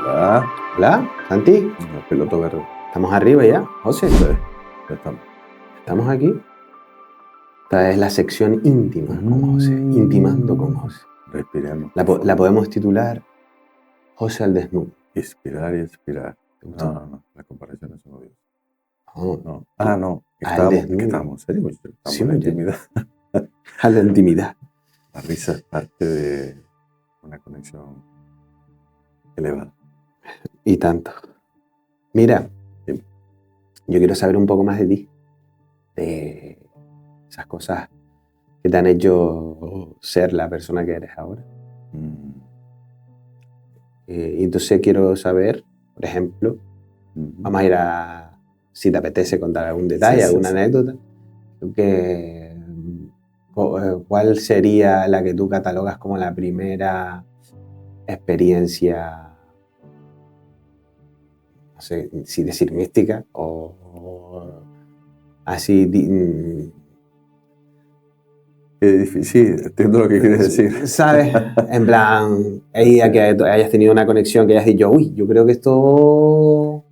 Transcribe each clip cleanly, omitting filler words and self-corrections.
Hola, Hola, Santi. el piloto verde. Estamos arriba ya, José. Sí, ya estamos. Estamos aquí. Esta es la sección íntima con José. Intimando con José. Respiremos. La podemos titular José al desnudo. Inspirar y expirar. ¿Te gustó? No, las comparaciones son odiosas. Oh, No. Al Estábamos desnudo. en serio, mucho. Estamos Sí, en la muchacho. intimidad. A la intimidad. La risa es parte de una conexión elevada. Y tanto. Mira, Sí. yo quiero saber un poco más de ti. De esas cosas que te han hecho ser la persona que eres ahora. Mm, Y entonces quiero saber, por ejemplo, mm. vamos a ir a, si te apetece contar algún detalle, Sí, sí, alguna sí. anécdota, ¿cuál sería la que tú catalogas como la primera experiencia, no sé si decir mística o así, Qué difícil, entiendo lo que quieres decir. ¿sabes? En plan, ella que hayas tenido una conexión que hayas dicho, uy, yo creo que esto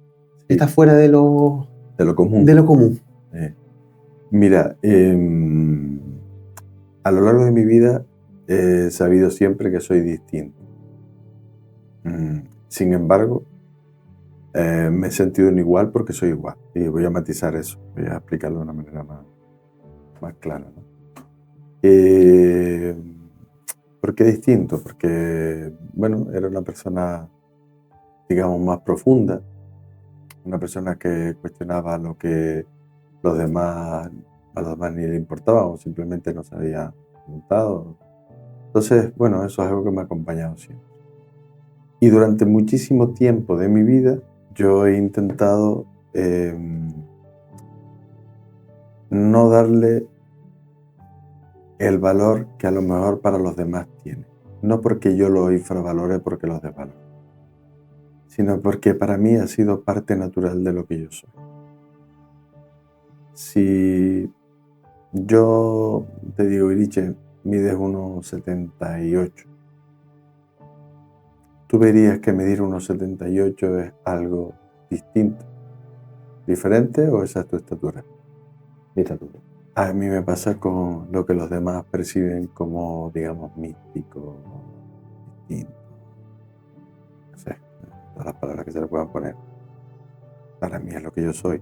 Sí, está fuera de lo común. común. Mira, a lo largo de mi vida he sabido siempre que soy distinto. Sin embargo, me he sentido en igual porque soy igual. Y voy a matizar eso, voy a explicarlo de una manera más clara, ¿no? ¿Por qué distinto? Porque, bueno, era una persona, digamos, más profunda, una persona que cuestionaba lo que a los demás ni le importaba o simplemente no se había preguntado. Entonces, bueno, eso es algo que me ha acompañado siempre. Y durante muchísimo tiempo de mi vida yo he intentado no darle el valor que a lo mejor para los demás tiene. No porque yo lo infravalore porque los desvalore, sino porque para mí ha sido parte natural de lo que yo soy. Si yo te digo, Iriche, mides 1,78, tú verías que medir 1,78 es algo distinto, diferente, o esa es tu estatura. Mi estatura. A mí me pasa con lo que los demás perciben como, digamos, místico, distinto. No sé, todas las palabras que se le puedan poner. Para mí es lo que yo soy.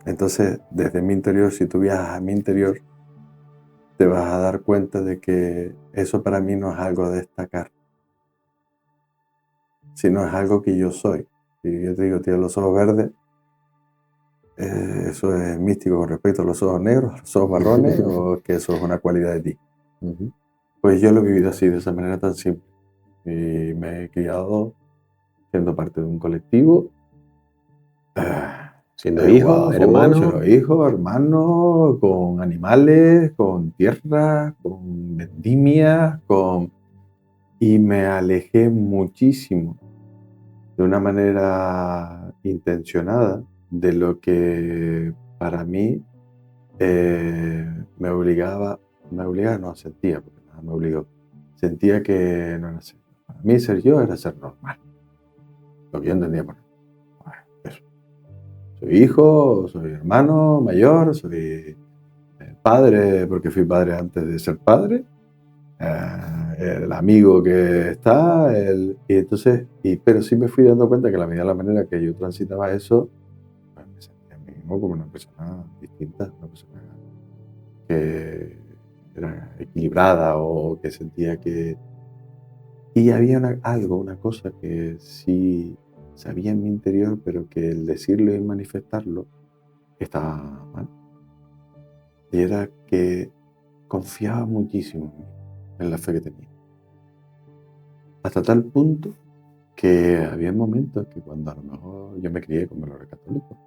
Entonces, desde mi interior, si tú viajas a mi interior, te vas a dar cuenta de que eso para mí no es algo a destacar, sino es algo que yo soy. Si yo te digo, tienes los ojos verdes, eso es místico con respecto a los ojos negros, a los ojos marrones, o que eso es una cualidad de ti. Pues yo lo he vivido así, de esa manera tan simple. Y me he criado siendo parte de un colectivo, Siendo hijo, guapo, hermano. siendo hijo, hermano, con animales, con tierra, con vendimias, y me alejé muchísimo, de una manera intencionada, de lo que para mí me obligaba, no, sentía, porque nada me obligó, sentía que no era ser. Para mí ser yo era ser normal, lo que yo entendía por eso. Soy hijo, soy hermano mayor, soy padre, porque fui padre antes de ser padre, el amigo que está, y entonces, pero sí me fui dando cuenta que a la medida de la manera que yo transitaba eso, pues me sentía a mí mismo como una persona distinta, una persona que era equilibrada o que sentía que... Y había una cosa que sí sabía en mi interior, pero que el decirlo y manifestarlo estaba mal. Y era que confiaba muchísimo en la fe que tenía. Hasta tal punto que había momentos que cuando a lo mejor yo me crié con valores católicos,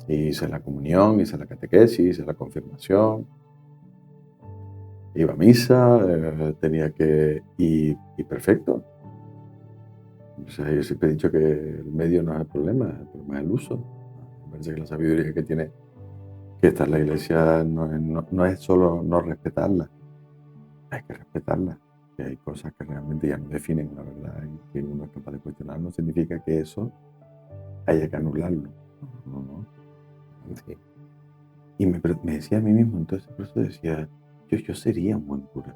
hice la comunión, hice la catequesis, hice la confirmación, iba a misa, tenía que... Y perfecto. O sea, yo siempre he dicho que el medio no es el problema es el uso. Me parece que la sabiduría que tiene que estar la iglesia no es solo no respetarla, hay que respetarla. que hay cosas que realmente ya no definen una verdad y que uno es capaz de cuestionar, no significa que eso haya que anularlo. No, no. Sí. Y me decía a mí mismo, entonces por eso decía, yo sería un buen cura.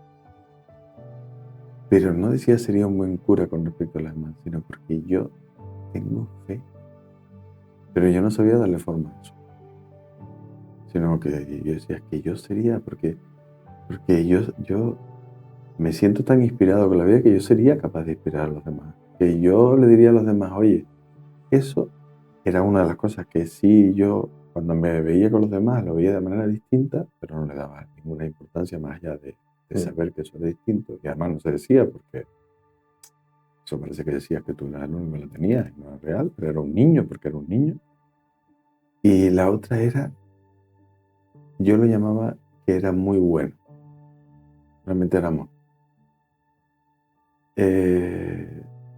Pero no decía sería un buen cura con respecto a las demás, sino porque yo tengo fe. Pero yo no sabía darle forma a eso. Sino que yo decía, es que yo sería, porque yo me siento tan inspirado con la vida que yo sería capaz de inspirar a los demás. Que yo le diría a los demás, oye, eso era una de las cosas que sí yo, cuando me veía con los demás, lo veía de manera distinta, pero no le daba ninguna importancia más allá de saber que eso era distinto. Y además no se decía, porque eso parece que decías que tú eras el único que lo tenías, y no era real, pero era un niño, porque era un niño. Y la otra era, yo lo llamaba que era muy bueno. Realmente era amor.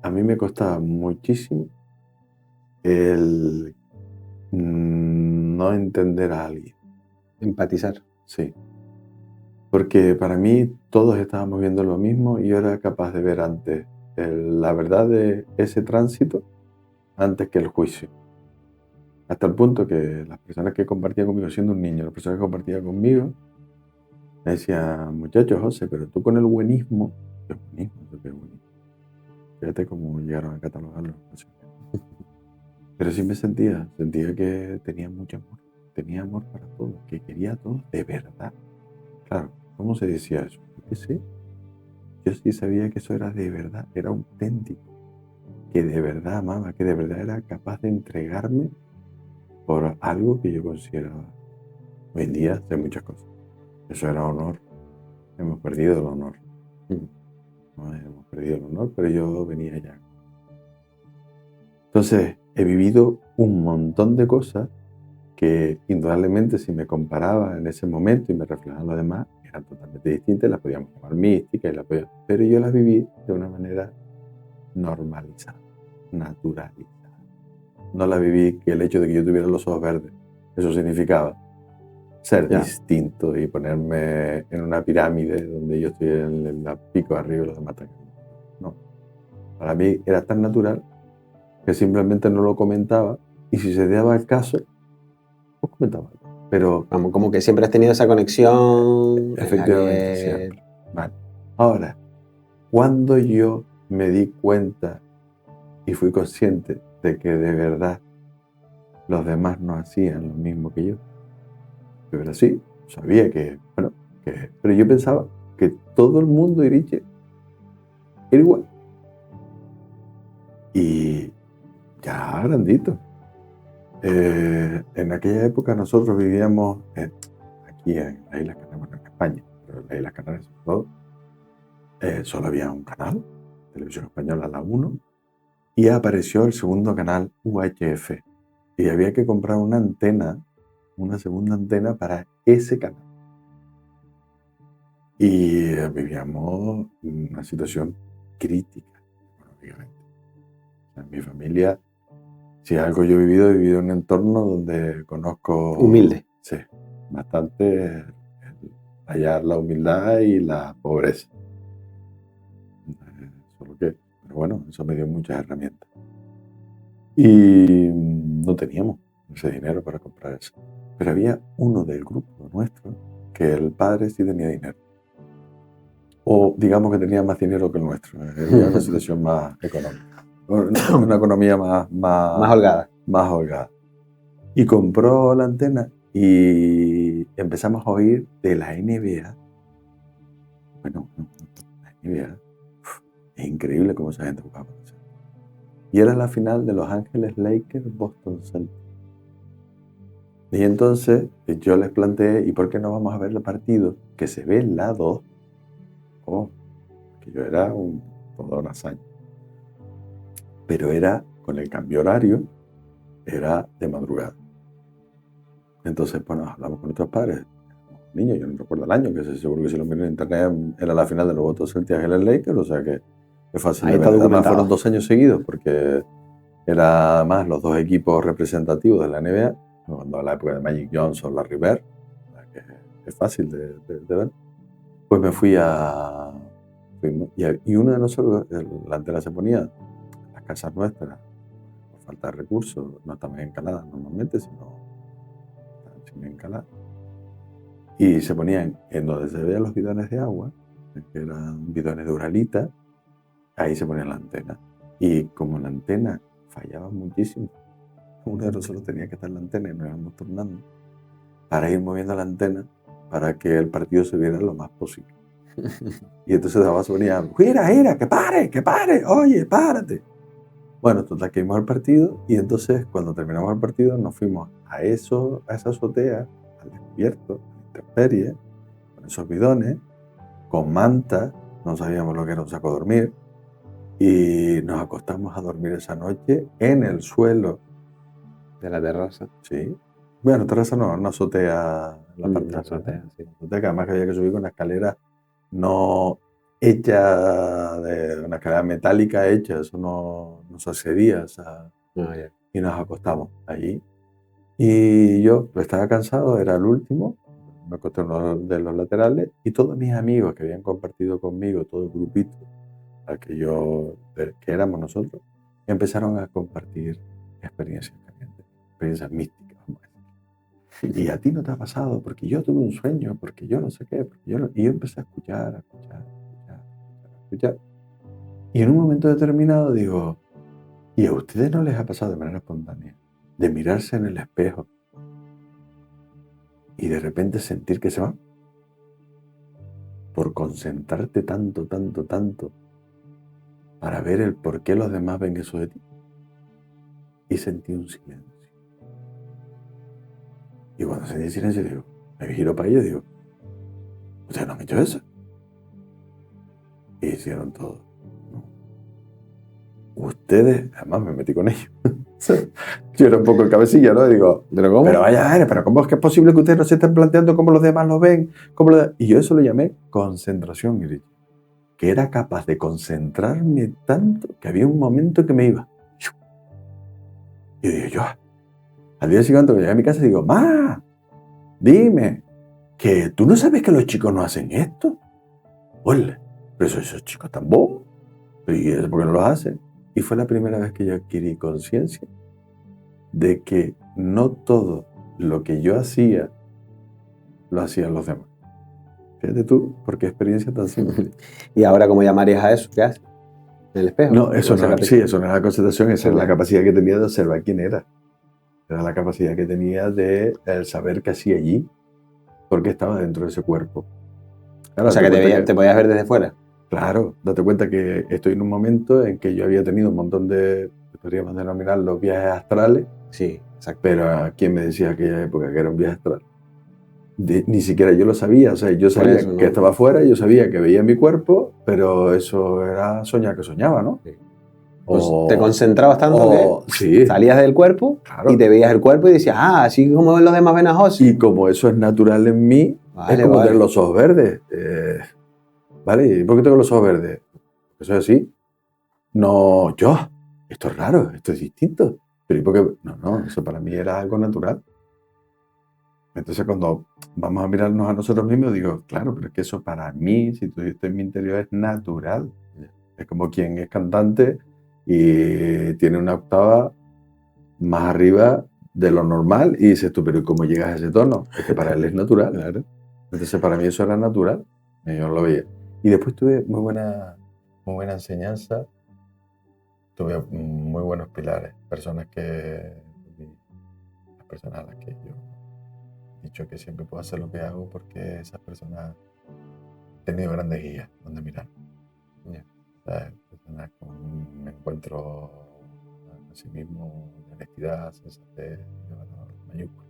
A mí me costaba muchísimo el no entender a alguien. Empatizar. Sí. Porque para mí todos estábamos viendo lo mismo y yo era capaz de ver antes la verdad de ese tránsito antes que el juicio. Hasta el punto que las personas que compartían conmigo, siendo un niño, las personas que compartían conmigo, me decían, muchacho José, pero tú con el buenismo, ¿qué buenismo? ¿Qué buenismo? Fíjate cómo llegaron a catalogarlo. Pero sí me sentía que tenía mucho amor, tenía amor para todos, que quería a todos de verdad. Claro, ¿cómo se decía eso? Yo qué sé. Yo sí sabía que eso era de verdad, era auténtico, que de verdad amaba, que de verdad era capaz de entregarme por algo que yo consideraba. Hoy en día sé muchas cosas. Eso era honor. Hemos perdido el honor. No, hemos perdido el honor, pero yo venía ya. Entonces, he vivido un montón de cosas que indudablemente si me comparaba en ese momento y me reflejaban los demás, eran totalmente distintas, las podíamos llamar místicas, pero yo las viví de una manera normalizada, naturalizada. No la viví que el hecho de que yo tuviera los ojos verdes, eso significaba ser distinto y ponerme en una pirámide donde yo estoy en el pico arriba y los demás están. No, para mí era tan natural que simplemente no lo comentaba y si se daba el caso, pues comentaba. Pero vamos, como que siempre has tenido esa conexión. Efectivamente, siempre. Vale. Ahora, cuando yo me di cuenta y fui consciente de que de verdad los demás no hacían lo mismo que yo era así, sabía que, bueno, pero yo pensaba que todo el mundo Iriche era igual. Y ya grandito. En aquella época nosotros vivíamos aquí en las Islas Canarias, bueno, en España, pero en las Islas Canarias sobre todo, solo había un canal, Televisión Española, la 1, y apareció el segundo canal UHF. Y había que comprar una antena, una segunda antena para ese canal. Y vivíamos una situación crítica económicamente. O sea, en mi familia, si algo yo he vivido en un entorno donde conozco... Humilde. Sí, bastante hallar la humildad y la pobreza. Solo que, pero bueno, eso me dio muchas herramientas. Y no teníamos ese dinero para comprar eso. Pero había uno del grupo nuestro que el padre sí tenía dinero. O digamos que tenía más dinero que el nuestro. Había una situación más económica. Una economía más holgada. Más holgada. Y compró la antena y empezamos a oír de la NBA. Bueno, la NBA. Es increíble cómo esa gente jugaba. Y era la final de Los Ángeles Lakers Boston Celtics. Y entonces yo les planteé, ¿y por qué no vamos a ver el partido que se ve en la 2? Oh, que yo era toda una hazaña. Pero era, con el cambio horario, era de madrugada. Entonces, bueno, hablamos con nuestros padres. Niños, yo no recuerdo el año, que seguro que si lo miran en internet era la final de los Boston Celtics Ángeles Lakers, o sea que es fácil de ver. Además fueron 2 años seguidos, porque era además los 2 equipos representativos de la NBA, cuando a la época de Magic Johnson, Larry Bird, que es fácil de ver. Pues me fui a fuimos, y uno de nosotros, la antena se ponía en las casas nuestras, por falta de recursos, no estaban encaladas normalmente, sino estaban sin encalar. Y se ponían en donde se veían los bidones de agua, que eran bidones de Uralita, ahí se ponía la antena. Y como la antena fallaba muchísimo, uno de nosotros tenía que estar en la antena y nos íbamos turnando para ir moviendo la antena para que el partido se viera lo más posible. Y entonces de abajo se ponía, ¡Gira, que pare! ¡Oye, párate! Bueno, total, que vimos el partido y entonces cuando terminamos el partido nos fuimos a esa azotea, al descubierto, a la intemperie, con esos bidones, con manta, no sabíamos lo que era un saco de dormir, y nos acostamos a dormir esa noche en el suelo. De la terraza. Sí. Bueno, terraza no, una azotea, la parte de azotea, atrás. sí. Azotea, que además que había que subir con una escalera no hecha, de una escalera metálica hecha, eso no se accedía, o sea, Ya. y nos acostamos allí. Y yo pues, estaba cansado, era el último, me acosté en uno de los laterales y todos mis amigos que habían compartido conmigo, todo el grupito, que éramos nosotros, empezaron a compartir experiencias calientes, experiencias místicas, vamos a decir. Y a ti no te ha pasado, porque yo tuve un sueño, porque yo no sé qué, y yo empecé a escuchar. Y en un momento determinado digo, ¿y a ustedes no les ha pasado de manera espontánea de mirarse en el espejo y de repente sentir que se van? Por concentrarte tanto para ver el por qué los demás ven eso de ti. Y sentí un silencio. Y cuando sentí el silencio digo, me giro para ellos y digo, ¿ustedes no han hecho eso? Y hicieron todo. No. Ustedes, además me metí con ellos. Yo era un poco el cabecilla, ¿no? Y digo, pero vaya a ver, pero ¿cómo es que es posible que ustedes no se estén planteando cómo los demás lo ven? Y yo eso lo llamé concentración, Iri, que era capaz de concentrarme tanto que había un momento que me iba. Y digo yo, al día siguiente cuando llegué a mi casa digo, ¡Ma! Dime, que tú no sabes que los chicos no hacen esto. Hola, pero esos chicos tan bobos. ¿Y eso por qué no lo hacen? Y fue la primera vez que yo adquirí conciencia de que no todo lo que yo hacía lo hacían los demás. Fíjate tú, por qué experiencia tan simple. ¿Y ahora cómo llamarías a eso? ¿Qué haces? ¿En el espejo? No, eso no, sí, eso no era la concentración, esa era la capacidad que tenía de observar quién era. Era la capacidad que tenía de saber qué hacía allí, porque estaba dentro de ese cuerpo. Claro, o sea, te podías ver desde fuera. Claro, date cuenta que estoy en un momento en que yo había tenido un montón de, podríamos denominarlos los viajes astrales. Sí, exacto. Pero ¿a quién me decía aquella época que era un viaje astral? Ni siquiera yo lo sabía, o sea, yo sabía eso, ¿no? Que estaba afuera, yo sabía que veía mi cuerpo, pero eso era soñar que soñaba, ¿no? Sí. Pues te concentrabas tanto que sí, salías del cuerpo, claro, y te veías el cuerpo y decías, así como los demás ven a José. Y como eso es natural en mí, es como tener los ojos verdes. ¿Vale? ¿Y por qué tengo los ojos verdes? Eso es así. No, esto es raro, esto es distinto. Pero ¿y por qué? No, eso para mí era algo natural. Entonces cuando vamos a mirarnos a nosotros mismos, digo, claro, pero es que eso para mí, si tú dices en mi interior, es natural. Es como quien es cantante y tiene una octava más arriba de lo normal y dices tú, pero ¿y cómo llegas a ese tono? Es que para él es natural. Claro. Entonces para mí eso era natural. Y yo lo veía. Y después tuve muy buena enseñanza, tuve muy buenos pilares, las personas a las que yo he dicho que siempre puedo hacer lo que hago porque esas personas han tenido grandes guías donde mirar. Personas con un encuentro a sí mismo de honestidad, sensatez, de valor mayúsculo.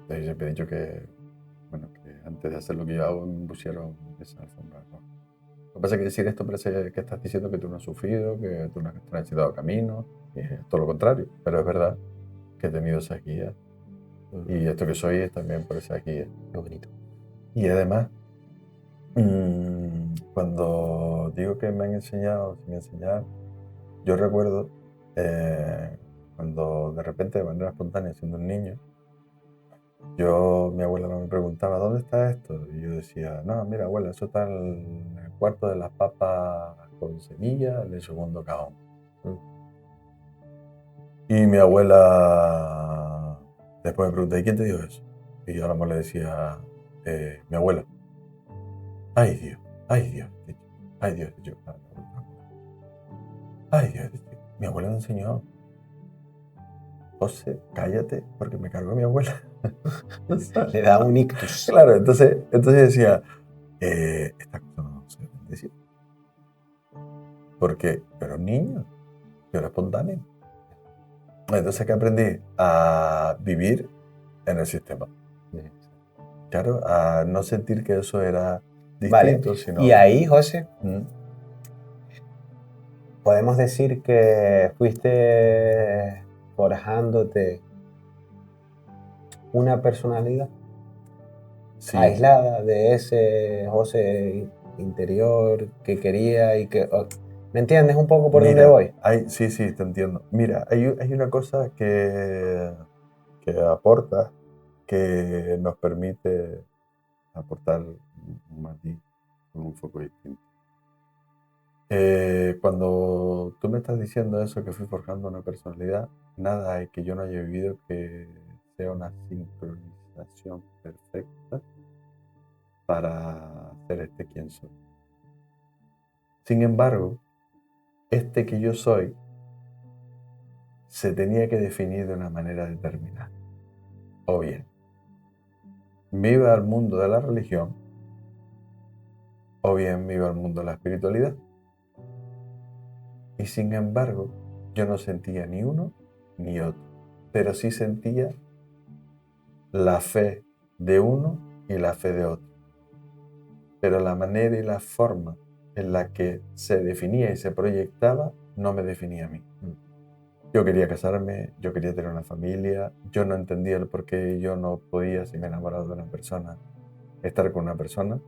Entonces yo siempre he dicho que antes de hacer lo que yo hago me pusieron esa alfombra, ¿no? Lo que pasa es que decir esto parece que estás diciendo que tú no has sufrido, que tú no has transitado camino, y es todo lo contrario, pero es verdad que he tenido esas guías. Y esto que soy es también por esas guías. Qué bonito. Y además, cuando digo que me han enseñado sin enseñar, yo recuerdo cuando de repente, de manera espontánea, siendo un niño, mi abuela me preguntaba, ¿dónde está esto? Y yo decía, no, mira, abuela, eso está en el cuarto de las papas con semilla, el segundo cajón. Y mi abuela después me preguntó, ¿y quién te dijo eso? Y yo a la mejor le decía, mi abuela. Ay Dios, ay Dios, ay Dios, ay Dios, mi abuela me enseñó, José, cállate, porque me cargó mi abuela. Le da un ictus. Claro, entonces decía, esta cosa no se debe decir. Porque yo era un niño, yo era espontáneo. Entonces que aprendí a vivir en el sistema. Claro, a no sentir que eso era distinto, Vale. sino... Y ahí, José, ¿Mm? podemos decir que fuiste forjándote una personalidad Sí, aislada de ese José interior que quería y que... ¿Me entiendes un poco por dónde mira, voy? sí, te entiendo. Mira, hay una cosa que aporta, que nos permite aportar un matiz con un foco distinto. Cuando tú me estás diciendo eso, que fui forjando una personalidad, nada hay que yo no haya vivido que sea una sincronización perfecta para ser quien soy. Sin embargo, que yo soy se tenía que definir de una manera determinada. O bien, me iba al mundo de la religión, o bien me iba al mundo de la espiritualidad. Y sin embargo, yo no sentía ni uno ni otro, pero sí sentía la fe de uno y la fe de otro. Pero la manera y la forma en la que se definía y se proyectaba no me definía a mí. Yo quería casarme, yo quería tener una familia, yo no entendía el por qué yo no podía, si me enamoraba de una persona, estar con una persona,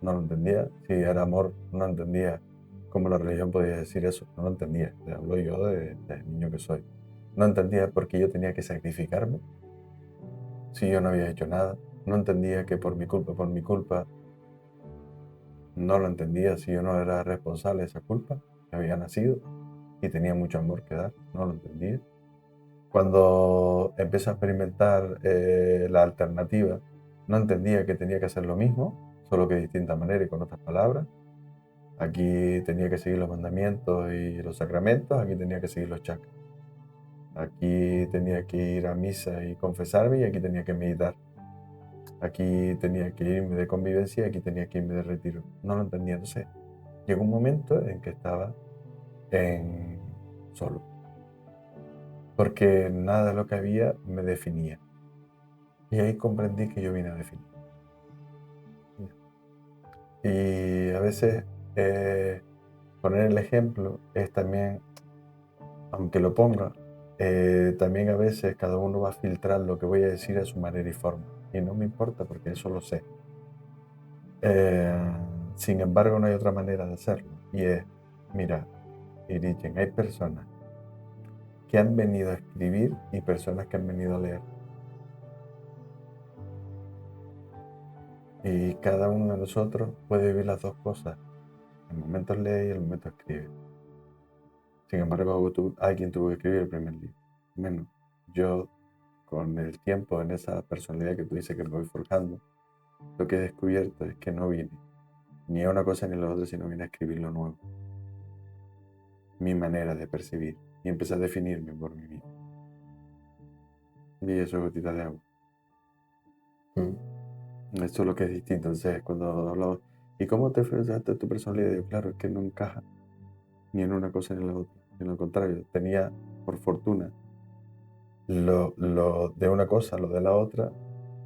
no lo entendía. Si era amor, no entendía cómo la religión podía decir eso, no lo entendía. Te hablo yo del niño que soy. No entendía por qué yo tenía que sacrificarme si yo no había hecho nada. No entendía que por mi culpa, no lo entendía si yo no era responsable de esa culpa, que había nacido y tenía mucho amor que dar, no lo entendía. Cuando empecé a experimentar la alternativa, no entendía que tenía que hacer lo mismo, solo que de distinta manera y con otras palabras. Aquí tenía que seguir los mandamientos y los sacramentos, aquí tenía que seguir los chakras. Aquí tenía que ir a misa y confesarme y aquí tenía que meditar. Aquí tenía que irme de convivencia y aquí tenía que irme de retiro. No lo entendía, entonces llegó un momento en que estaba solo. Porque nada de lo que había me definía. Y ahí comprendí que yo vine a definir. Y a veces poner el ejemplo es también, aunque lo ponga, también a veces cada uno va a filtrar lo que voy a decir a su manera y forma. Y no me importa porque eso lo sé. Sin embargo, no hay otra manera de hacerlo. Y es, mira, Irichen, hay personas que han venido a escribir y personas que han venido a leer. Y cada uno de nosotros puede vivir las dos cosas. El momento lee y el momento escribe. Sin embargo, alguien tuvo que escribir el primer libro. Menos yo, con el tiempo, en esa personalidad que tú dices que me voy forjando, lo que he descubierto es que no vine ni a una cosa ni a la otra, sino vine a escribir lo nuevo. Mi manera de percibir. Y empecé a definirme por mí mismo. Y eso es gotita de agua. Esto es lo que es distinto. Entonces, cuando hablamos, ¿y cómo te forjaste tu personalidad? Yo, claro, es que no encaja ni en una cosa ni en la otra. Sino al contrario, tenía, por fortuna, lo de una cosa, lo de la otra,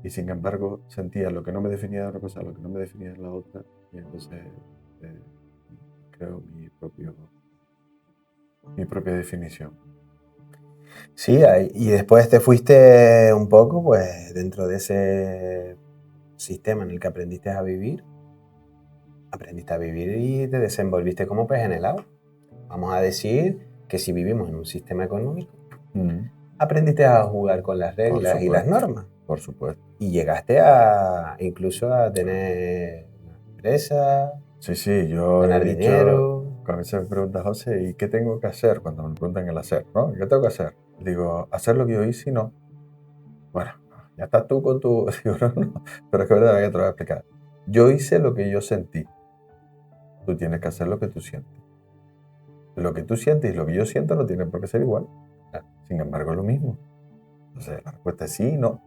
y sin embargo sentía lo que no me definía de una cosa, lo que no me definía de la otra, y entonces creo mi propia definición. Sí, y después te fuiste un poco, pues, dentro de ese sistema en el que aprendiste a vivir y te desenvolviste como pez en el agua. Vamos a decir que si vivimos en un sistema económico, aprendiste a jugar con las reglas y las normas. Por supuesto. Y llegaste incluso a tener una empresa, Sí, yo ganar he dicho, dinero. a veces me pregunta José, ¿y qué tengo que hacer? Cuando me preguntan el hacer, ¿no? ¿Qué tengo que hacer? Digo, hacer lo que yo hice y no. Bueno, ya estás tú con tu... Digo, no, pero es que verdad, te lo voy a explicar. Yo hice lo que yo sentí. Tú tienes que hacer lo que tú sientes. Lo que tú sientes y lo que yo siento no tiene por qué ser igual. Sin embargo, es lo mismo. Entonces, la respuesta es sí y no.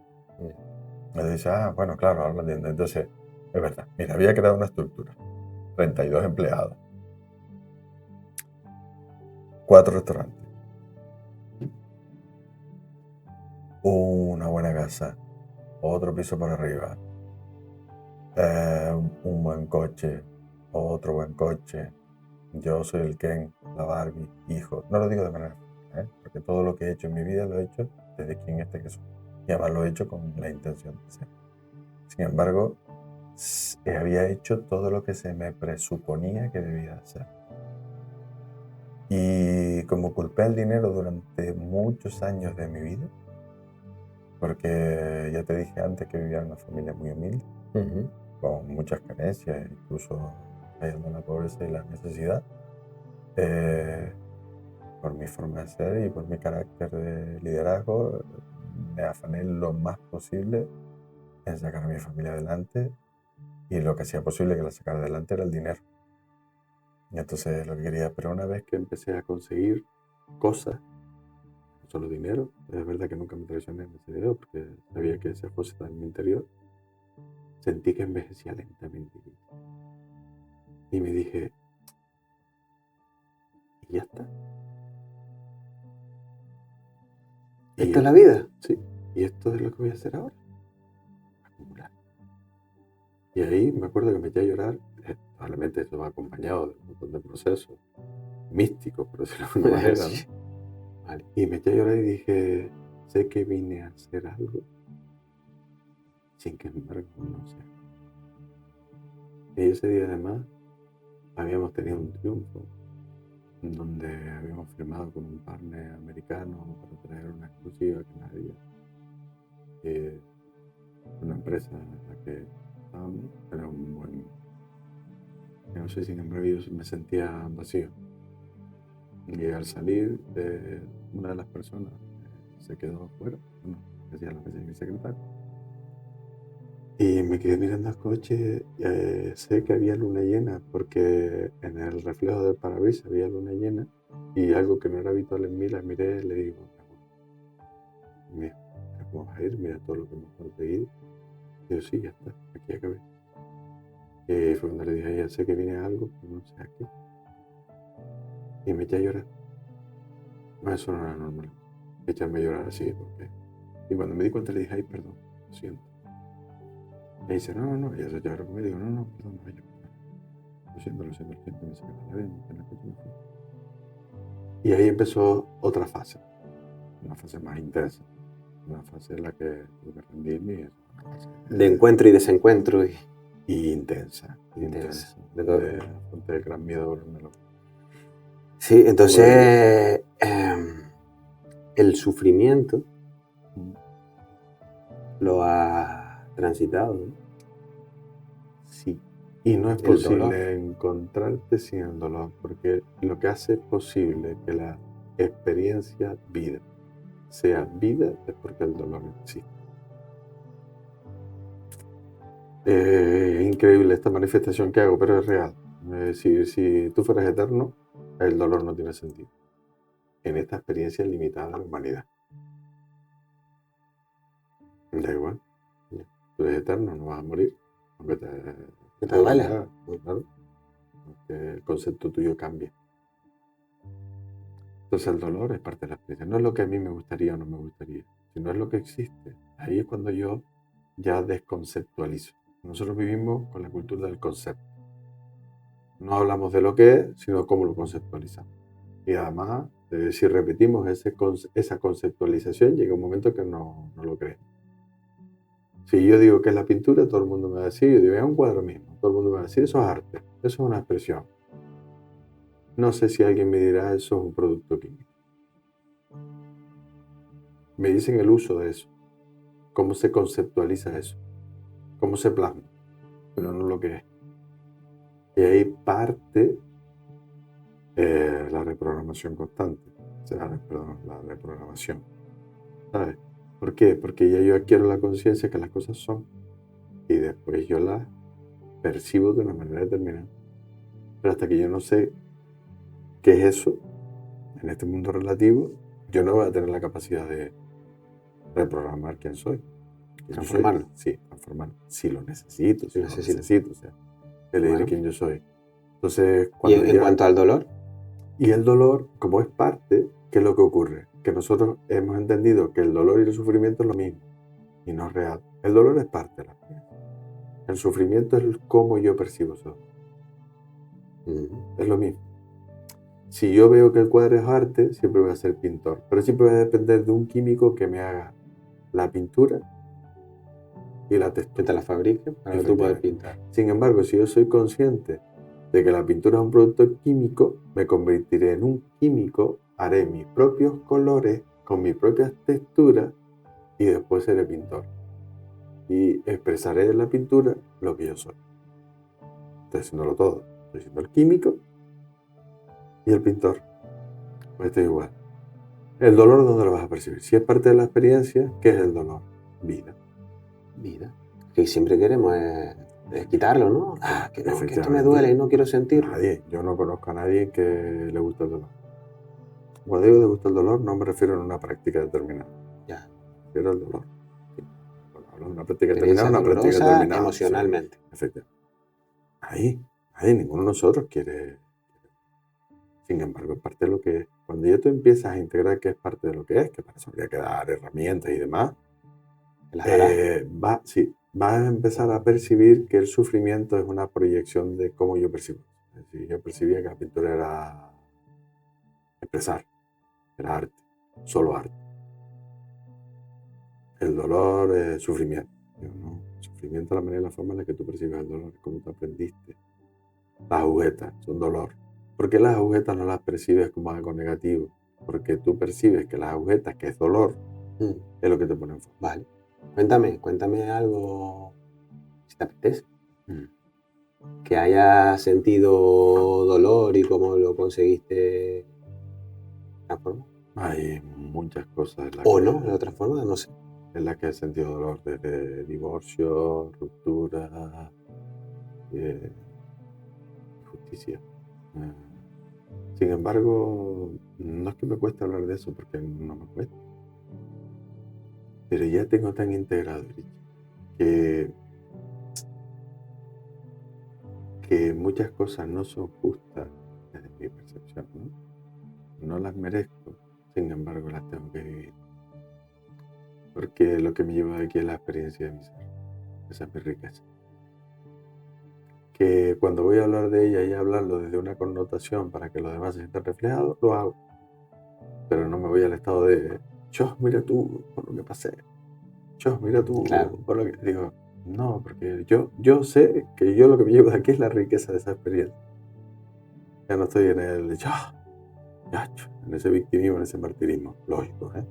Me dice, bueno, claro, ahora lo entiendo. Entonces, es verdad. Mira, había creado una estructura. 32 empleados. 4 restaurantes. Una buena casa. Otro piso por arriba. Un buen coche. Otro buen coche. Yo soy el Ken, la Barbie, hijo. No lo digo de manera porque todo lo que he hecho en mi vida lo he hecho desde quien que soy. Y además lo he hecho con la intención de ser. Sin embargo, había hecho todo lo que se me presuponía que debía hacer. Y como culpé al dinero durante muchos años de mi vida, porque ya te dije antes que vivía en una familia muy humilde, con muchas carencias, incluso cayendo en la pobreza y la necesidad, por mi forma de ser y por mi carácter de liderazgo, me afané lo más posible en sacar a mi familia adelante, y lo que hacía posible que la sacara adelante era el dinero. Y entonces lo que quería, pero una vez que empecé a conseguir cosas, no solo dinero, es verdad que nunca me traicioné en ese video porque sabía que ese José está en mi interior, sentí que envejecía lentamente. Y me dije, y ya está. ¿Esto es la vida? Sí, y esto es lo que voy a hacer ahora. Acumular. Y ahí me acuerdo que me eché a llorar. Probablemente eso va acompañado de un montón de procesos místicos, por decirlo de alguna manera, Sí. ¿no? Vale. Y me eché a llorar y dije, sé que vine a hacer algo, sin que embargo no sé. Y ese día además habíamos tenido un triunfo donde habíamos firmado con un partner americano para traer una exclusiva canaria, una empresa en la que estábamos, era un buen... No sé, sin embargo yo me sentía vacío. Y al salir, una de las personas se quedó afuera, bueno, hacía lo que hacía mi secretario. Y me quedé mirando al coche, sé que había luna llena, porque en el reflejo del parabrisas había luna llena, y algo que no era habitual en mí, la miré y le digo, mira, vamos a ir, mira todo lo que hemos conseguido. Y yo, sí, ya está, aquí acabé. Y fue cuando le dije a ella, sé que viene algo, pero no sé a qué. Y me eché a llorar. No, eso no era normal. Echarme a llorar así, porque... Y cuando me di cuenta le dije, ay, perdón, lo siento. Y dice, no, ella se lloró conmigo. Digo, no, perdón, no, yo, lo siento, me saqué la vez, en la coche me fui. Y ahí empezó otra fase, una fase más intensa, una fase en la que tuve que rendirme. Y De encuentro y desencuentro. Y intensa. Donde afronté el gran miedo de volverme loco. Sí, entonces el sufrimiento lo ha transitado, ¿no? Sí. Y no es posible encontrarte sin el dolor, porque lo que hace posible que la experiencia vida sea vida es porque el dolor existe. Es increíble esta manifestación que hago, pero es real. Si tú fueras eterno, el dolor no tiene sentido en esta experiencia limitada de la humanidad. Da igual. Tú eres eterno, no vas a morir, aunque te duela. Claro, porque el concepto tuyo cambia. Entonces el dolor es parte de la experiencia. No es lo que a mí me gustaría o no me gustaría, sino es lo que existe. Ahí es cuando yo ya desconceptualizo. Nosotros vivimos con la cultura del concepto. No hablamos de lo que es, sino cómo lo conceptualizamos. Y además, si repetimos esa conceptualización, llega un momento que no lo creemos. Si yo digo que es la pintura, todo el mundo me va a decir, yo digo, es un cuadro mismo. Todo el mundo me va a decir, eso es arte, eso es una expresión. No sé si alguien me dirá, eso es un producto químico. Me dicen el uso de eso, cómo se conceptualiza eso, cómo se plasma, pero no lo que es. Y ahí parte la reprogramación constante. O sea, perdón, la reprogramación. ¿Sabes? ¿Por qué? Porque ya yo adquiero la conciencia que las cosas son y después yo las percibo de una manera determinada. Pero hasta que yo no sé qué es eso en este mundo relativo, yo no voy a tener la capacidad de reprogramar quién soy. Transformarlo. Sí, transformarlo. Si lo necesito, si Lo no lo necesito. necesito. O sea, elegir Bueno. quién yo soy. Entonces, ¿Y cuando en cuanto al dolor? Y el dolor, como es parte, ¿qué es lo que ocurre? Que nosotros hemos entendido que el dolor y el sufrimiento es lo mismo y no es real. El dolor es parte de la experiencia. El sufrimiento es cómo yo percibo eso. Es lo mismo. Si yo veo que el cuadro es arte, siempre voy a ser pintor, pero siempre voy a depender de un químico que me haga la pintura y la textura. Que te la fabrique para que tú puedas pintar. Sin embargo, si yo soy consciente de que la pintura es un producto químico, me convertiré en un químico, haré mis propios colores con mis propias texturas y después seré pintor. Y expresaré en la pintura lo que yo soy. Estoy haciéndolo todo. Estoy siendo el químico y el pintor. Pues esto es igual. El dolor, ¿dónde lo vas a percibir? Si es parte de la experiencia, ¿qué es el dolor? Vida. Vida. Que siempre queremos quitarlo, ¿no? Que no, que esto me duele y no quiero sentirlo. Nadie. Yo no conozco a nadie que le guste el dolor. Cuando digo le gusta el dolor, no me refiero a una práctica determinada. Ya. Me refiero al dolor. Sí. Cuando hablo de una práctica determinada, una práctica determinada. Emocionalmente. Sí, efectivamente. Ahí, ninguno de nosotros quiere. Sin embargo, es parte de lo que es. Cuando ya tú empiezas a integrar que es parte de lo que es, que para eso habría que dar herramientas y demás, vas a empezar a percibir que el sufrimiento es una proyección de cómo yo percibo. Es decir, yo percibía que la pintura era expresar, era arte, solo arte. El dolor es sufrimiento. No, sufrimiento es la manera y la forma en la que tú percibes el dolor, como tú aprendiste. Las agujetas son dolor. ¿Por qué las agujetas no las percibes como algo negativo? Porque tú percibes que las agujetas, que es dolor, es lo que te pone en forma. Vale. Cuéntame algo, si te apetece. Que hayas sentido dolor y cómo lo conseguiste transformar. Hay muchas cosas. O no, de otra forma, no sé. En las que he sentido dolor, desde divorcio, ruptura, injusticia. Sin embargo, no es que me cueste hablar de eso, porque no me cuesta. Pero ya tengo tan integrado, que muchas cosas no son justas desde mi percepción, ¿no? No las merezco, sin embargo las tengo que vivir. Porque lo que me lleva de aquí es la experiencia de mi ser. Esa es mi riqueza. Que cuando voy a hablar de ella y hablarlo desde una connotación para que los demás se sientan reflejados, lo hago. Pero no me voy al estado de, mira tú por lo que pasé. Mira tú por lo que... Digo, no, porque yo sé que yo lo que me llevo de aquí es la riqueza de esa experiencia. Ya no estoy en el, en ese victimismo, en ese martirismo. Lógico, ¿eh?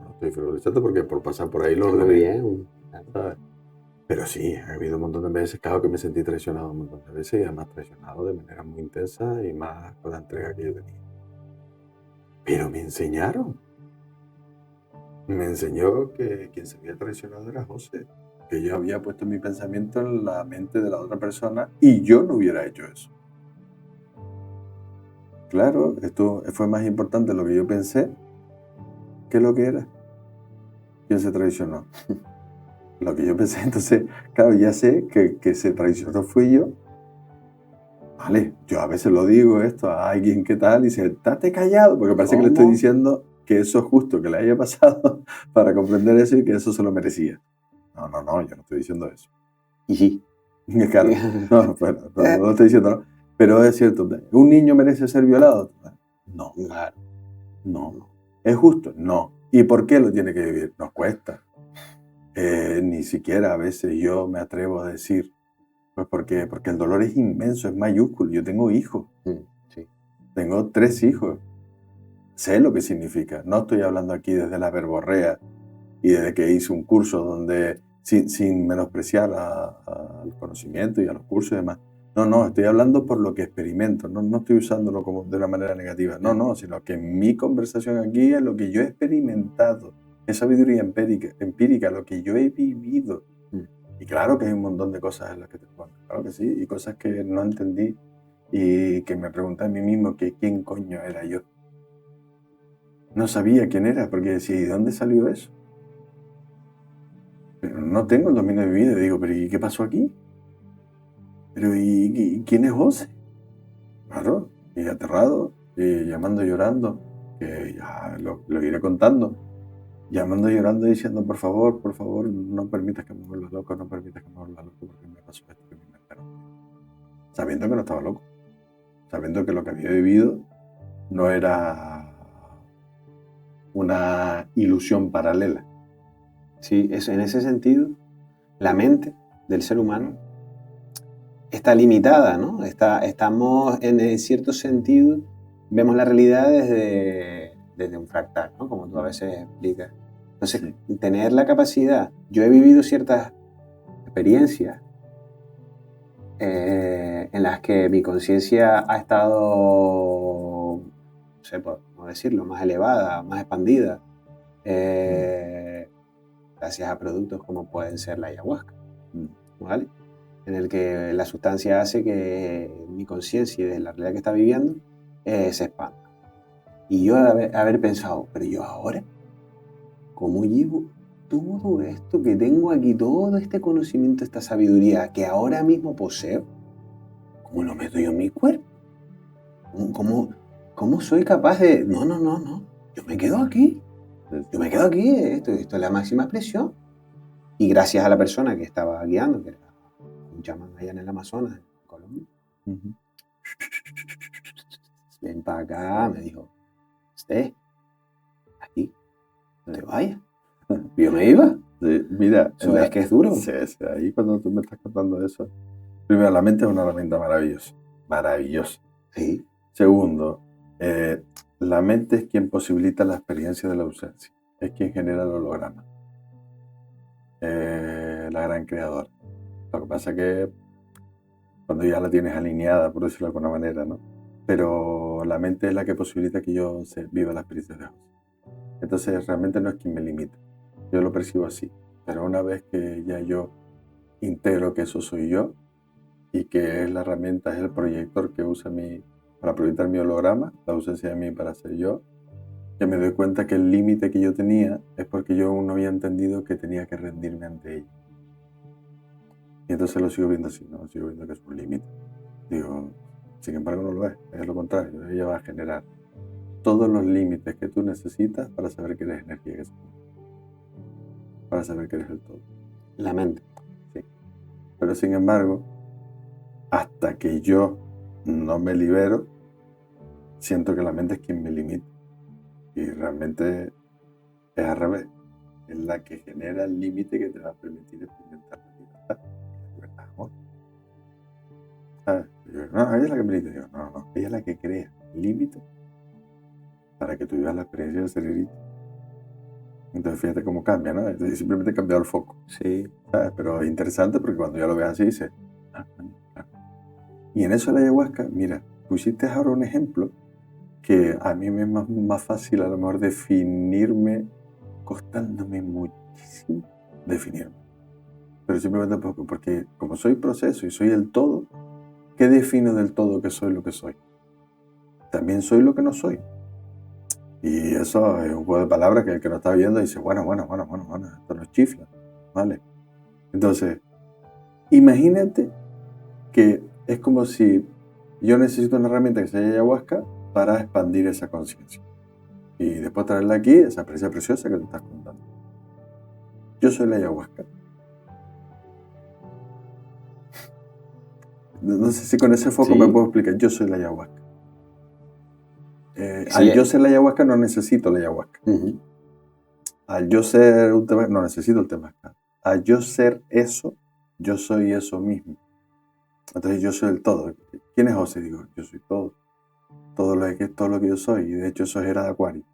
No estoy frivolizando porque por pasar por ahí lo ordené. Muy bien. ¿Sabes? Pero sí, ha habido un montón de veces, claro, que me sentí traicionado un montón de veces y además traicionado de manera muy intensa y más con la entrega que yo tenía. Pero me enseñaron. Me enseñó que quien se había traicionado era José, que yo había puesto mi pensamiento en la mente de la otra persona y yo no hubiera hecho eso. Claro, esto fue más importante lo que yo pensé que lo que era. ¿Quién se traicionó? Lo que yo pensé, entonces, claro, ya sé que se traicionó fui yo. Vale, yo a veces lo digo esto a alguien que tal y dice, estate callado, porque parece que le estoy diciendo que eso es justo, que le haya pasado para comprender eso y que eso se lo merecía. No, yo no estoy diciendo eso. Y sí. Claro, no lo estoy diciendo, ¿no? Pero es cierto, ¿un niño merece ser violado? No, claro, no. ¿Es justo? No. ¿Y por qué lo tiene que vivir? Nos cuesta. Ni siquiera a veces yo me atrevo a decir, pues porque el dolor es inmenso, es mayúsculo. Yo tengo hijos. Sí. Tengo 3 hijos. Sé lo que significa. No estoy hablando aquí desde la verborrea y desde que hice un curso donde, sin menospreciar al conocimiento y a los cursos y demás, No, estoy hablando por lo que experimento, no estoy usándolo como de una manera negativa, no, sino que mi conversación aquí es lo que yo he experimentado, es sabiduría empírica, lo que yo he vivido. Y claro que hay un montón de cosas en las que te pongo, claro que sí, y cosas que no entendí y que me pregunté a mí mismo que quién coño era yo. No sabía quién era, porque decía, ¿y de dónde salió eso? Pero no tengo el dominio de mi vida, digo, pero ¿y qué pasó aquí? Pero ¿y quién es José? Claro, y aterrado, y llamando y llorando, que ya lo iré contando, llamando y llorando diciendo, por favor, no permitas que me vuelva loco, no permitas que me vuelva loco porque me pasó esto que me inventaron. Sabiendo que no estaba loco, sabiendo que lo que había vivido no era una ilusión paralela. Sí, en ese sentido, la mente del ser humano está limitada, ¿no? Estamos, en cierto sentido, vemos la realidad desde un fractal, ¿no? Como tú a veces explicas. Entonces, Sí. tener la capacidad, yo he vivido ciertas experiencias en las que mi conciencia ha estado, no sé cómo decirlo, más elevada, más expandida, gracias a productos como pueden ser la ayahuasca, ¿vale? En el que la sustancia hace que mi conciencia de la realidad que está viviendo se expanda. Y yo haber pensado, pero yo ahora, ¿cómo llevo todo esto que tengo aquí, todo este conocimiento, esta sabiduría que ahora mismo poseo? ¿Cómo lo meto yo en mi cuerpo? ¿Cómo soy capaz de...? No, yo me quedo aquí. Yo me quedo aquí, esto es la máxima expresión. Y gracias a la persona que estaba guiando, que era un chamán allá en el Amazonas, en Colombia, ven para acá, me dijo, aquí, no te vayas. Yo me iba. Sí, mira, Eso es que es duro. Sí, ahí cuando tú me estás contando eso, primero, la mente es una herramienta maravillosa, maravillosa. Sí. Segundo, la mente es quien posibilita la experiencia de la ausencia, es quien genera el holograma, la gran creadora. Lo que pasa es que cuando ya la tienes alineada, por decirlo de alguna manera, ¿no? Pero la mente es la que posibilita que yo viva la experiencia de José. Entonces realmente no es quien me limita, yo lo percibo así, pero una vez que ya yo integro que eso soy yo y que es la herramienta, es el proyector que usa para proyectar mi holograma, la ausencia de mí para ser yo, que me doy cuenta que el límite que yo tenía es porque yo aún no había entendido que tenía que rendirme ante ella. Y entonces lo sigo viendo así, ¿no? Sigo viendo que es un límite. Digo, sin embargo no lo es lo contrario, ella va a generar todos los límites que tú necesitas para saber que eres energía, que es para saber que eres el todo. La mente. Sí. Pero sin embargo, hasta que yo no me libero, siento que la mente es quien me limita. Y realmente es al revés. Es la que genera el límite que te va a permitir experimentar la libertad. La libertad es amor. ¿Sabes? No, ella es la que me limita. Digo, no. Ella es la que crea el límite para que tú vivas la experiencia de ser herido. Entonces fíjate cómo cambia, ¿no? Entonces, simplemente he cambiado el foco. Sí. ¿Sabes? Pero es interesante porque cuando ya lo ves así dices, claro. Y en eso de la ayahuasca, mira, pusiste ahora un ejemplo que a mí me es más fácil a lo mejor definirme, costándome muchísimo definirme. Pero simplemente porque como soy proceso y soy el todo, ¿qué defino del todo que soy lo que soy? También soy lo que no soy. Y eso es un juego de palabras que el que no está viendo dice, bueno, esto no es chifla, ¿vale? Entonces, imagínate que es como si yo necesito una herramienta que se llama ayahuasca para expandir esa conciencia. Y después traerla aquí, esa experiencia preciosa que tú estás contando. Yo soy la ayahuasca. No sé si con ese foco me puedo explicar. Yo soy la ayahuasca. Al yo ser la ayahuasca no necesito la ayahuasca. Al yo ser un temazcal, no necesito el temazcal. Al yo ser eso, yo soy eso mismo. Entonces yo soy el todo. ¿Quién es José? Digo, yo soy todo. Todo lo que yo soy. Y de hecho eso es era de Acuario.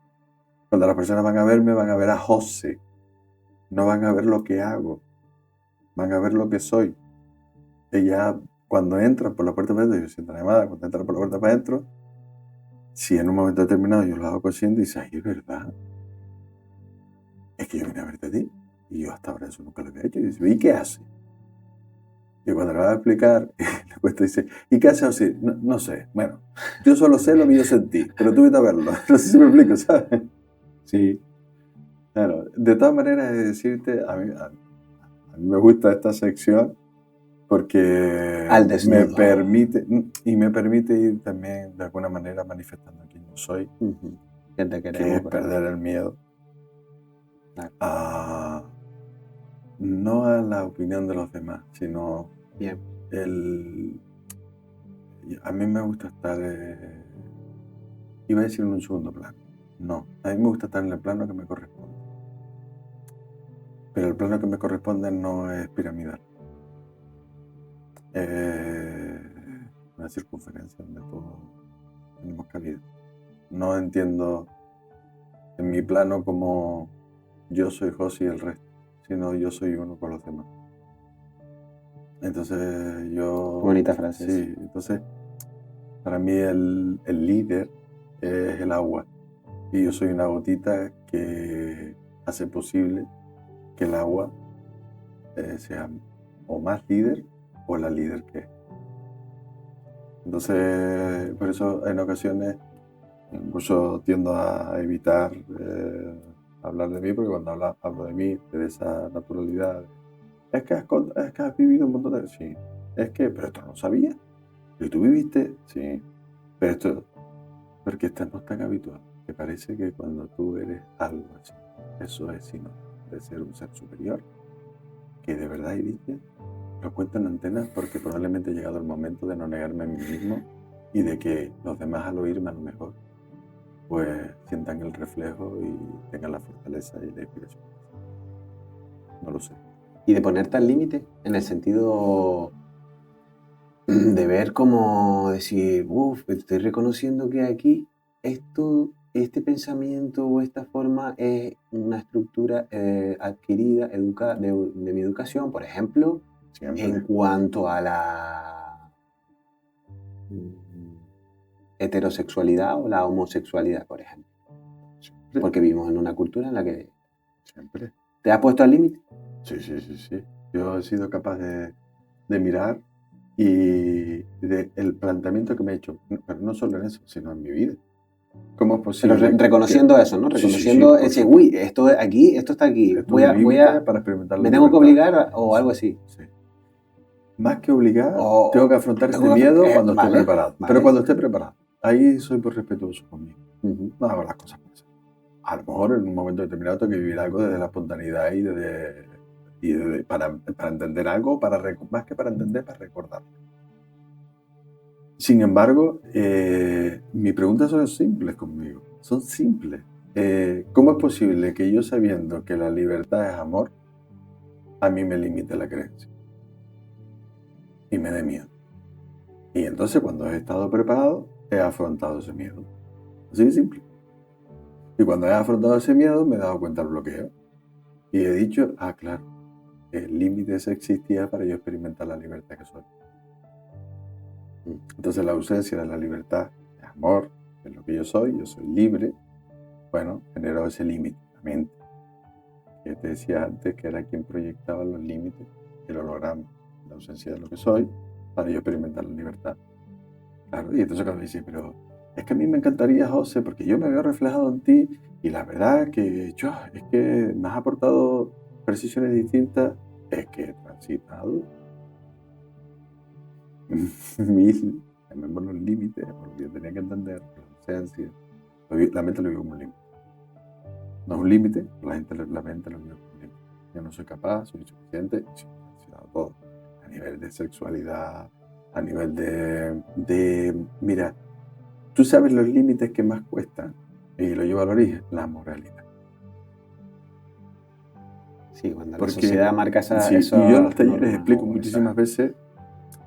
Cuando las personas van a verme, van a ver a José. No van a ver lo que hago. Van a ver lo que soy. Ella cuando entras por la puerta para adentro, yo siento la llamada, cuando entras por la puerta para adentro, si en un momento determinado yo lo hago consciente y dices, ay, es verdad, es que yo vine a verte a ti, y yo hasta ahora eso nunca lo había hecho, y dice, ¿y qué hace? Y cuando le vas a explicar, la cuesta dice, ¿y qué hace así? No, no sé, bueno, yo solo sé lo que yo sentí, pero tú vete a verlo, no sé si me explico, ¿sabes? Sí, claro, de todas maneras, es decirte, a mí me gusta esta sección porque Al me desnudo. permite ir también de alguna manera manifestando quién yo soy, Ujú. Que te que queremos, es bro. perder el miedo Claro. a no a la opinión de los demás, sino Bien. a mí me gusta estar, iba a decir en un segundo plano, no, a mí me gusta estar en el plano que me corresponde, pero el plano que me corresponde no es piramidal, es una circunferencia donde todos tenemos cabida. No entiendo en mi plano como yo soy José y el resto, sino yo soy uno con los demás. Entonces yo... Bonita frase. Sí, entonces para mí el líder es el agua y yo soy una gotita que hace posible que el agua sea o más líder o la líder que es. Entonces, por eso en ocasiones incluso tiendo a evitar hablar de mí, porque cuando hablo de mí, de esa naturalidad, es que has vivido un montón de... Sí, pero esto no lo sabía. ¿Y tú viviste? Sí, pero esto, porque estás no tan habituado, que parece que cuando tú eres algo así, eso es sino de ser un ser superior, que de verdad viviste, lo cuento en antenas porque probablemente ha llegado el momento de no negarme a mí mismo y de que los demás al oírme a lo mejor pues sientan el reflejo y tengan la fortaleza y la inspiración. No lo sé. Y de ponerte al límite, en el sentido de ver cómo decir, uff, estoy reconociendo que aquí este pensamiento o esta forma es una estructura adquirida de mi educación, por ejemplo, Siempre. en cuanto a la heterosexualidad o la homosexualidad, por ejemplo. Siempre. Porque vivimos en una cultura en la que Siempre. te has puesto al límite. Sí. Yo he sido capaz de mirar y el planteamiento que me he hecho, pero no solo en eso, sino en mi vida. ¿Cómo es Pero posible reconociendo eso, ¿no? Sí, Reconociendo por ese, supuesto. uy, esto está aquí. Esto es un límite para experimentar la Me tengo que libertad. obligar o algo así. Sí. Más que obligar, O, tengo que afrontar este tengo que- miedo cuando esté vale, preparado. vale. Pero cuando esté preparado, ahí soy muy respetuoso conmigo. Ujú. No hago las cosas por eso. A lo mejor en un momento determinado tengo que vivir algo desde la espontaneidad para entender algo, más que para entender, para recordar. Sin embargo, mis preguntas son simples conmigo, son simples. ¿Cómo es posible que yo, sabiendo que la libertad es amor, a mí me limite la creencia y me dé miedo? Y entonces, cuando he estado preparado, he afrontado ese miedo. Así de simple. Y cuando he afrontado ese miedo, me he dado cuenta del bloqueo. Y he dicho, claro, el límite ese existía para yo experimentar la libertad que soy. Entonces, la ausencia de la libertad, de amor, que es lo que yo soy libre, bueno, generó ese límite, la mente, que te decía antes que era quien proyectaba los límites, que lo logramos, la ausencia de lo que soy, para yo experimentar la libertad. Claro, y entonces cuando me dice, pero es que a mí me encantaría, José, porque yo me veo reflejado en ti y la verdad que es que me has aportado precisiones distintas, es que he transitado llamémoslo límites, porque yo tenía que entender la ausencia. La mente lo vive como un límite. No es un límite, la mente lo vive como un límite. Yo no soy capaz, soy insuficiente, sí, todo. A nivel de sexualidad, a nivel mira, tú sabes los límites que más cuestan, y lo llevo al origen, la moralidad. Sí, cuando Porque, la sociedad marca eso. Y yo en los talleres explico muchísimas veces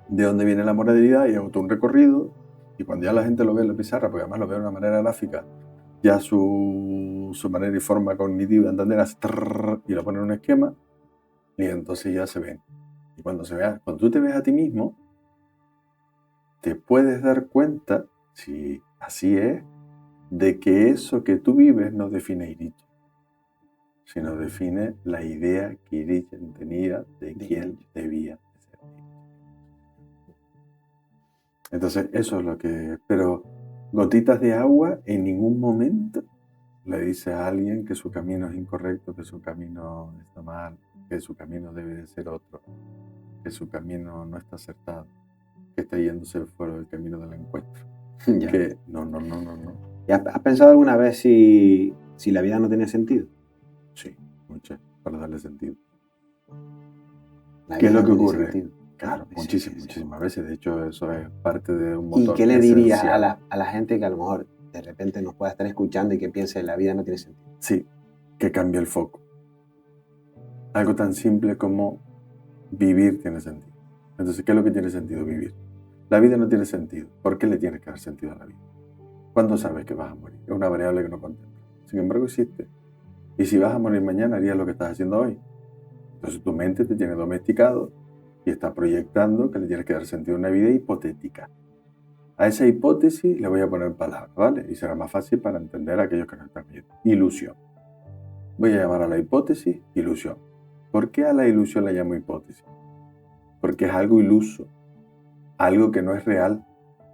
de dónde viene la moralidad y hago todo un recorrido, y cuando ya la gente lo ve en la pizarra, porque además lo ve de una manera gráfica, ya su manera y forma cognitiva de entender hace y lo pone en un esquema, y entonces ya se ven. Y cuando tú te ves a ti mismo, te puedes dar cuenta, si así es, de que eso que tú vives no define Iriche, sino define la idea que Iriche tenía de quién debía ser. Entonces, eso es lo que... Pero gotitas de agua en ningún momento le dice a alguien que su camino es incorrecto, que su camino está mal, que su camino debe de ser otro, que su camino no está acertado, que está yéndose fuera del camino del encuentro. Ya. Que no. ¿Y has pensado alguna vez si la vida no tiene sentido? Sí, muchas, para darle sentido. La ¿Qué es vida lo que no tiene ocurre? sentido. Claro, Sí, muchísimas veces. De hecho, eso es parte de un ¿Y motor qué le dirías esencial. a la gente que a lo mejor de repente nos pueda estar escuchando y que piense la vida no tiene sentido? Sí, que cambie el foco. Algo tan simple como vivir tiene sentido. Entonces, ¿qué es lo que tiene sentido vivir? La vida no tiene sentido. ¿Por qué le tienes que dar sentido a la vida? ¿Cuándo sabes que vas a morir? Es una variable que no contempla. Sin embargo, existe. Y si vas a morir mañana, harías lo que estás haciendo hoy. Entonces tu mente te tiene domesticado y está proyectando que le tienes que dar sentido a una vida hipotética. A esa hipótesis le voy a poner palabras, ¿vale? Y será más fácil para entender a aquellos que nos están viendo. Ilusión. Voy a llamar a la hipótesis ilusión. ¿Por qué a la ilusión la llamo hipótesis? Porque es algo iluso, algo que no es real,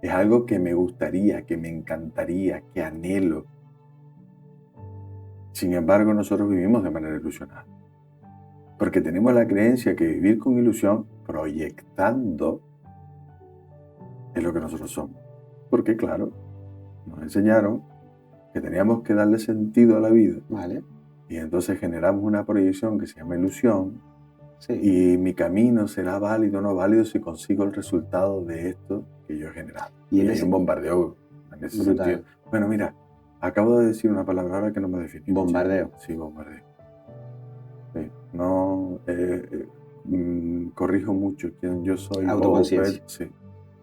es algo que me gustaría, que me encantaría, que anhelo. Sin embargo, nosotros vivimos de manera ilusionada. Porque tenemos la creencia que vivir con ilusión, proyectando, es lo que nosotros somos. Porque claro, nos enseñaron que teníamos que darle sentido a la vida. Vale. Y entonces generamos una proyección que se llama ilusión. Sí. Y mi camino será válido o no válido si consigo el resultado de esto que yo he generado. Y hay un bombardeo en ese sentido. Bueno, mira, acabo de decir una palabra ahora que no me define. Bombardeo. Sí, bombardeo. Sí, no corrijo mucho quién yo soy. Autoconciencia. Sí,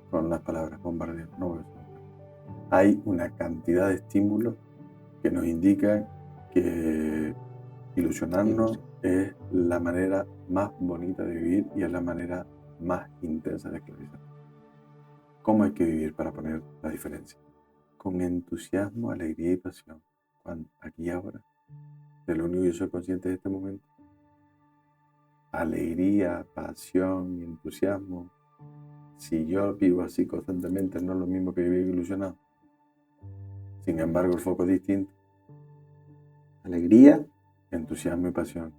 con las palabras bombardeo. No, hay una cantidad de estímulos que nos indican que ilusionarnos es la manera más bonita de vivir y es la manera más intensa de esclavizar. ¿Cómo hay que vivir para poner la diferencia? Con entusiasmo, alegría y pasión. Aquí y ahora, de lo único que yo soy consciente de este momento. Alegría, pasión y entusiasmo. Si yo vivo así constantemente, no es lo mismo que vivir ilusionado. Sin embargo, el foco es distinto. Alegría, entusiasmo y pasión.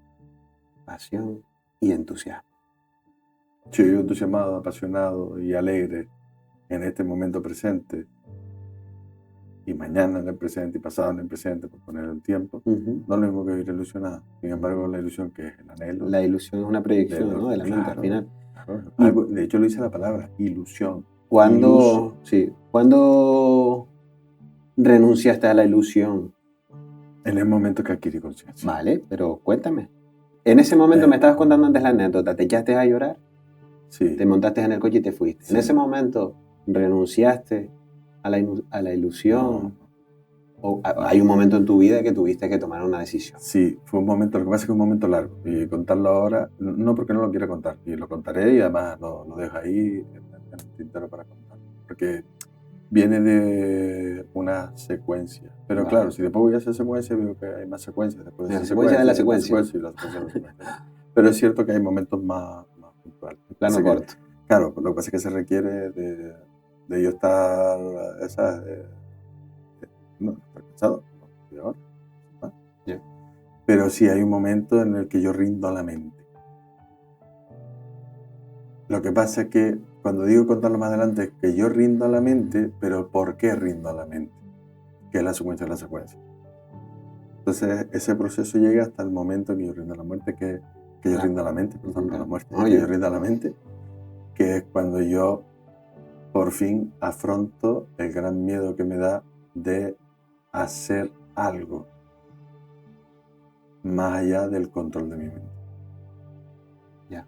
Pasión y entusiasmo. Si yo vivo entusiasmado, apasionado y alegre en este momento presente, y mañana en el presente y pasado en el presente, por poner el tiempo, no es lo mismo que vivir ilusionado. Sin embargo, la ilusión, que es el anhelo. La ilusión es una proyección, ¿no? De la mente al final. Claro. Algo, de hecho, lo dice la palabra, ilusión. ¿Cuándo renunciaste a la ilusión? En el momento que adquirí conciencia. Vale, pero cuéntame. En ese momento me estabas contando antes la anécdota, ¿te echaste a llorar? Sí. Te montaste en el coche y te fuiste. Sí. En ese momento renunciaste a la ilusión. No. ¿O hay un momento en tu vida que tuviste que tomar una decisión? Sí, fue un momento, lo que pasa es que es un momento largo. Y contarlo ahora, no porque no lo quiera contar, y lo contaré y además lo dejo ahí en el tintero para contar. Porque viene de una secuencia. Pero vale. Claro, si después voy a hacer secuencia, veo que hay más secuencias. Después de la secuencia de la secuencia. Pero es cierto que hay momentos más puntuales. Plano corto. Claro, lo que pasa es que se requiere de yo estar, no, estar cansado. ¿No? Yeah. Pero sí hay un momento en el que yo rindo a la mente. Lo que pasa es que cuando digo contarlo más adelante es que yo rindo a la mente, pero ¿por qué rindo a la mente? Que es la secuencia de la secuencia. Entonces ese proceso llega hasta el momento que yo rindo a la muerte, que yo rindo a la mente, perdón, no a la muerte, que yo rindo a la mente, que es cuando yo por fin afronto el gran miedo que me da de hacer algo más allá del control de mi mente. Ya.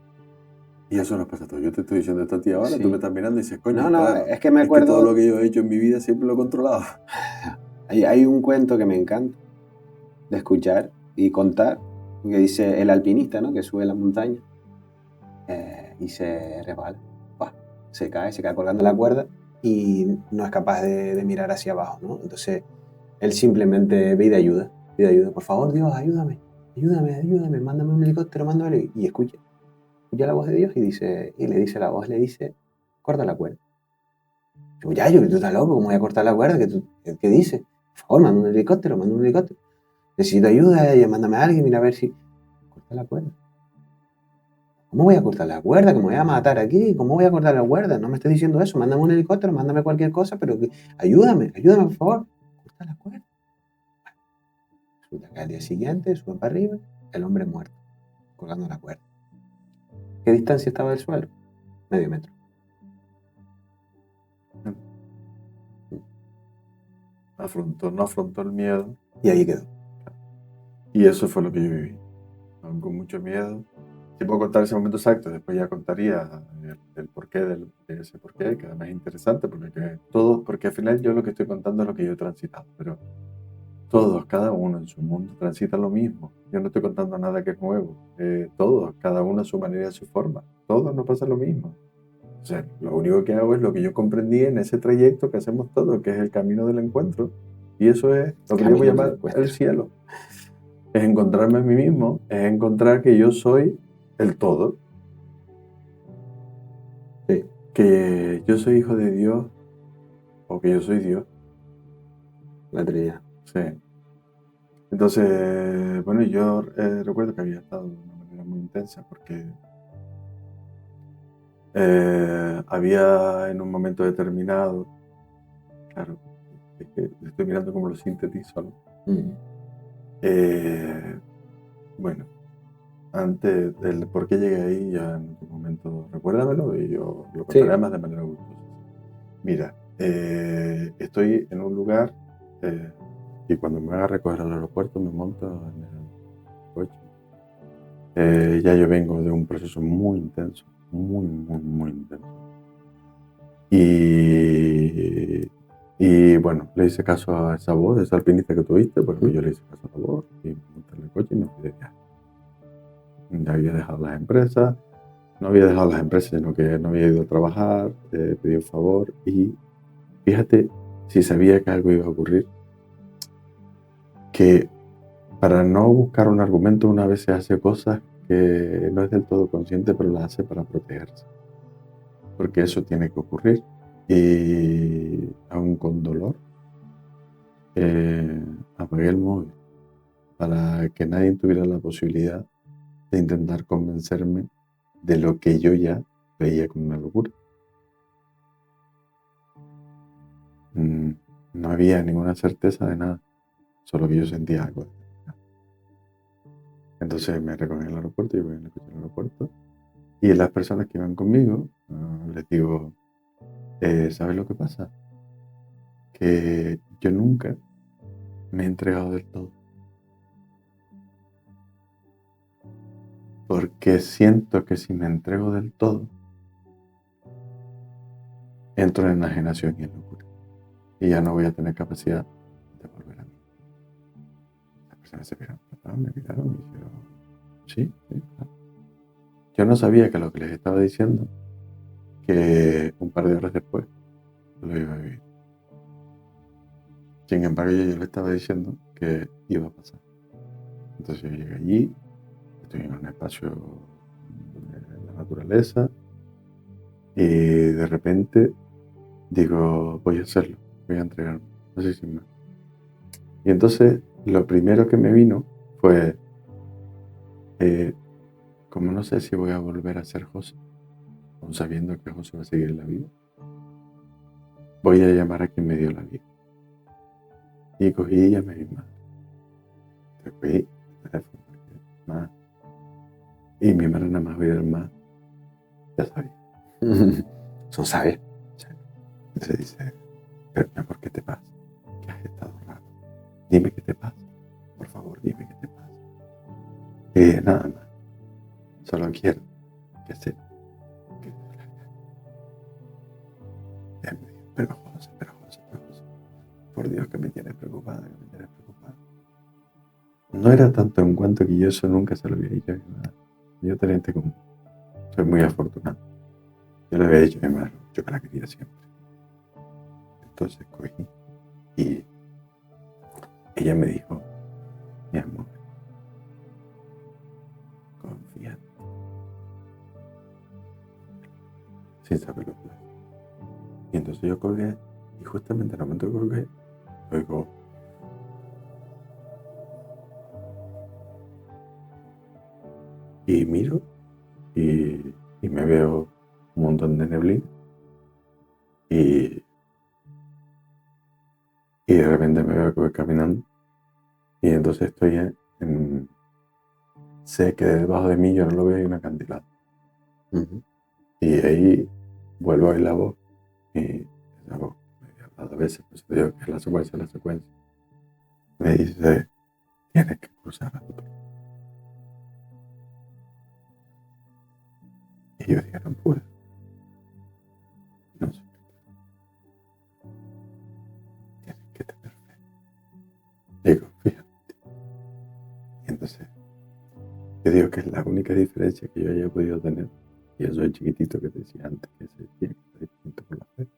Y eso nos pasa a todos. Yo te estoy diciendo esto a ti ahora, sí. Tú me estás mirando y dices, coño, no, claro, es que me acuerdo... Es que todo lo que yo he hecho en mi vida siempre lo he controlado. Hay un cuento que me encanta de escuchar y contar, que dice el alpinista, ¿no? Que sube la montaña y se resbala, se cae colgando la cuerda y no es capaz de mirar hacia abajo, ¿no? Entonces, él simplemente pide ayuda, por favor, Dios, ayúdame, mándame un helicóptero, mándame, y escucha la voz de Dios y le dice la voz, corta la cuerda. Yo, tú estás loco, ¿cómo voy a cortar la cuerda? ¿Qué dice? Por favor, manda un helicóptero. Necesito ayuda, mándame a alguien, mira a ver si... Corta la cuerda. ¿Cómo voy a cortar la cuerda? ¿Que me voy a matar aquí? ¿Cómo voy a cortar la cuerda? No me estés diciendo eso, mándame un helicóptero, mándame cualquier cosa, pero ayúdame, por favor. Corta la cuerda. Resulta que al día siguiente suben para arriba, el hombre muerto, colgando la cuerda. ¿Qué distancia estaba del suelo? Medio metro. No afrontó el miedo. Y ahí quedó. Y eso fue lo que yo viví. Aún con mucho miedo. Si puedo contar ese momento exacto, después ya contaría el porqué de ese porqué, que además es interesante, porque al final yo lo que estoy contando es lo que yo he transitado, pero todos, cada uno en su mundo transita lo mismo. Yo no estoy contando nada que es nuevo. Todos, cada uno a su manera y a su forma. Todos nos pasa lo mismo. O sea, lo único que hago es lo que yo comprendí en ese trayecto que hacemos todos, que es el camino del encuentro. Y eso es lo que yo voy a llamar el cielo. Es encontrarme a mí mismo, es encontrar que yo soy el todo. Sí. Que yo soy hijo de Dios o que yo soy Dios. La Trinidad. Sí. Entonces, bueno, yo recuerdo que había estado de una manera muy intensa porque había en un momento determinado, claro, es que estoy mirando cómo lo sintetizo, ¿no? Bueno, antes del por qué llegué ahí, ya en otro momento recuérdamelo y yo lo contaré más de manera gustosa. Mira, estoy en un lugar y cuando me van a recoger al aeropuerto me monto en el coche. Ya yo vengo de un proceso muy intenso, muy intenso. Y bueno, le hice caso a esa voz, esa alpinista que tuviste, porque yo le hice caso a la voz y me monté en el coche y me fui de viaje. Ya había dejado las empresas, no había dejado las empresas, sino que no había ido a trabajar, pedí un favor y fíjate si sabía que algo iba a ocurrir, que para no buscar un argumento una vez se hace cosas que no es del todo consciente, pero las hace para protegerse. Porque eso tiene que ocurrir y aún con dolor apagué el móvil para que nadie tuviera la posibilidad de intentar convencerme de lo que yo ya veía como una locura. No había ninguna certeza de nada, solo que yo sentía algo. Entonces me recogí en el aeropuerto, yo voy en el coche al aeropuerto y las personas que iban conmigo les digo, ¿sabes lo que pasa? Que yo nunca me he entregado del todo. Porque siento que si me entrego del todo, entro en enajenación y en locura. Y ya no voy a tener capacidad de volver a mí. Las personas se me miraron y dijeron, sí, claro. Yo no sabía que lo que les estaba diciendo, que un par de horas después lo iba a vivir. Sin embargo, yo les estaba diciendo que iba a pasar. Entonces yo llegué allí, estoy en un espacio de la naturaleza y de repente digo, voy a hacerlo, voy a entregarme, así sin más. Y entonces lo primero que me vino fue, como no sé si voy a volver a ser José, aun sabiendo que José va a seguir en la vida, voy a llamar a quien me dio la vida. Y cogí y llamé a mi madre. Después el teléfono, más. Y mi madre nada más oía el más, ya sabía. Son sabios. Entonces dice, pero mi amor, ¿qué te pasa? ¿Qué has estado raro? Dime qué te pasa. Por favor, dime qué te pasa. Y dije, nada más. Solo quiero que sepas que... Pero José. Por Dios que me tienes preocupada, No era tanto en cuanto que yo eso nunca se lo había dicho a mi madre. Yo teniente común. Soy muy afortunado. Yo le había dicho a mi madre, yo que la quería siempre. Entonces cogí y ella me dijo, mi amor, confía, sin saber lo que es. Y entonces yo colgué, y justamente en el momento que colgué, oigo, y miro, y me veo un montón de neblina, y de repente me veo que voy caminando, y entonces estoy sé que debajo de mí yo no lo veo, hay un acantilado. Y ahí vuelvo a oír la voz, y esa voz me había hablado a veces, pues te digo que es la secuencia. Me dice, tienes que cruzar al otro. Y yo dije, no puedo, no sé, tienes que tener fe. Digo, fíjate. Y entonces, yo digo que es la única diferencia que yo haya podido tener, y eso es chiquitito que te decía antes, que se tiene que estar distinto por la fe.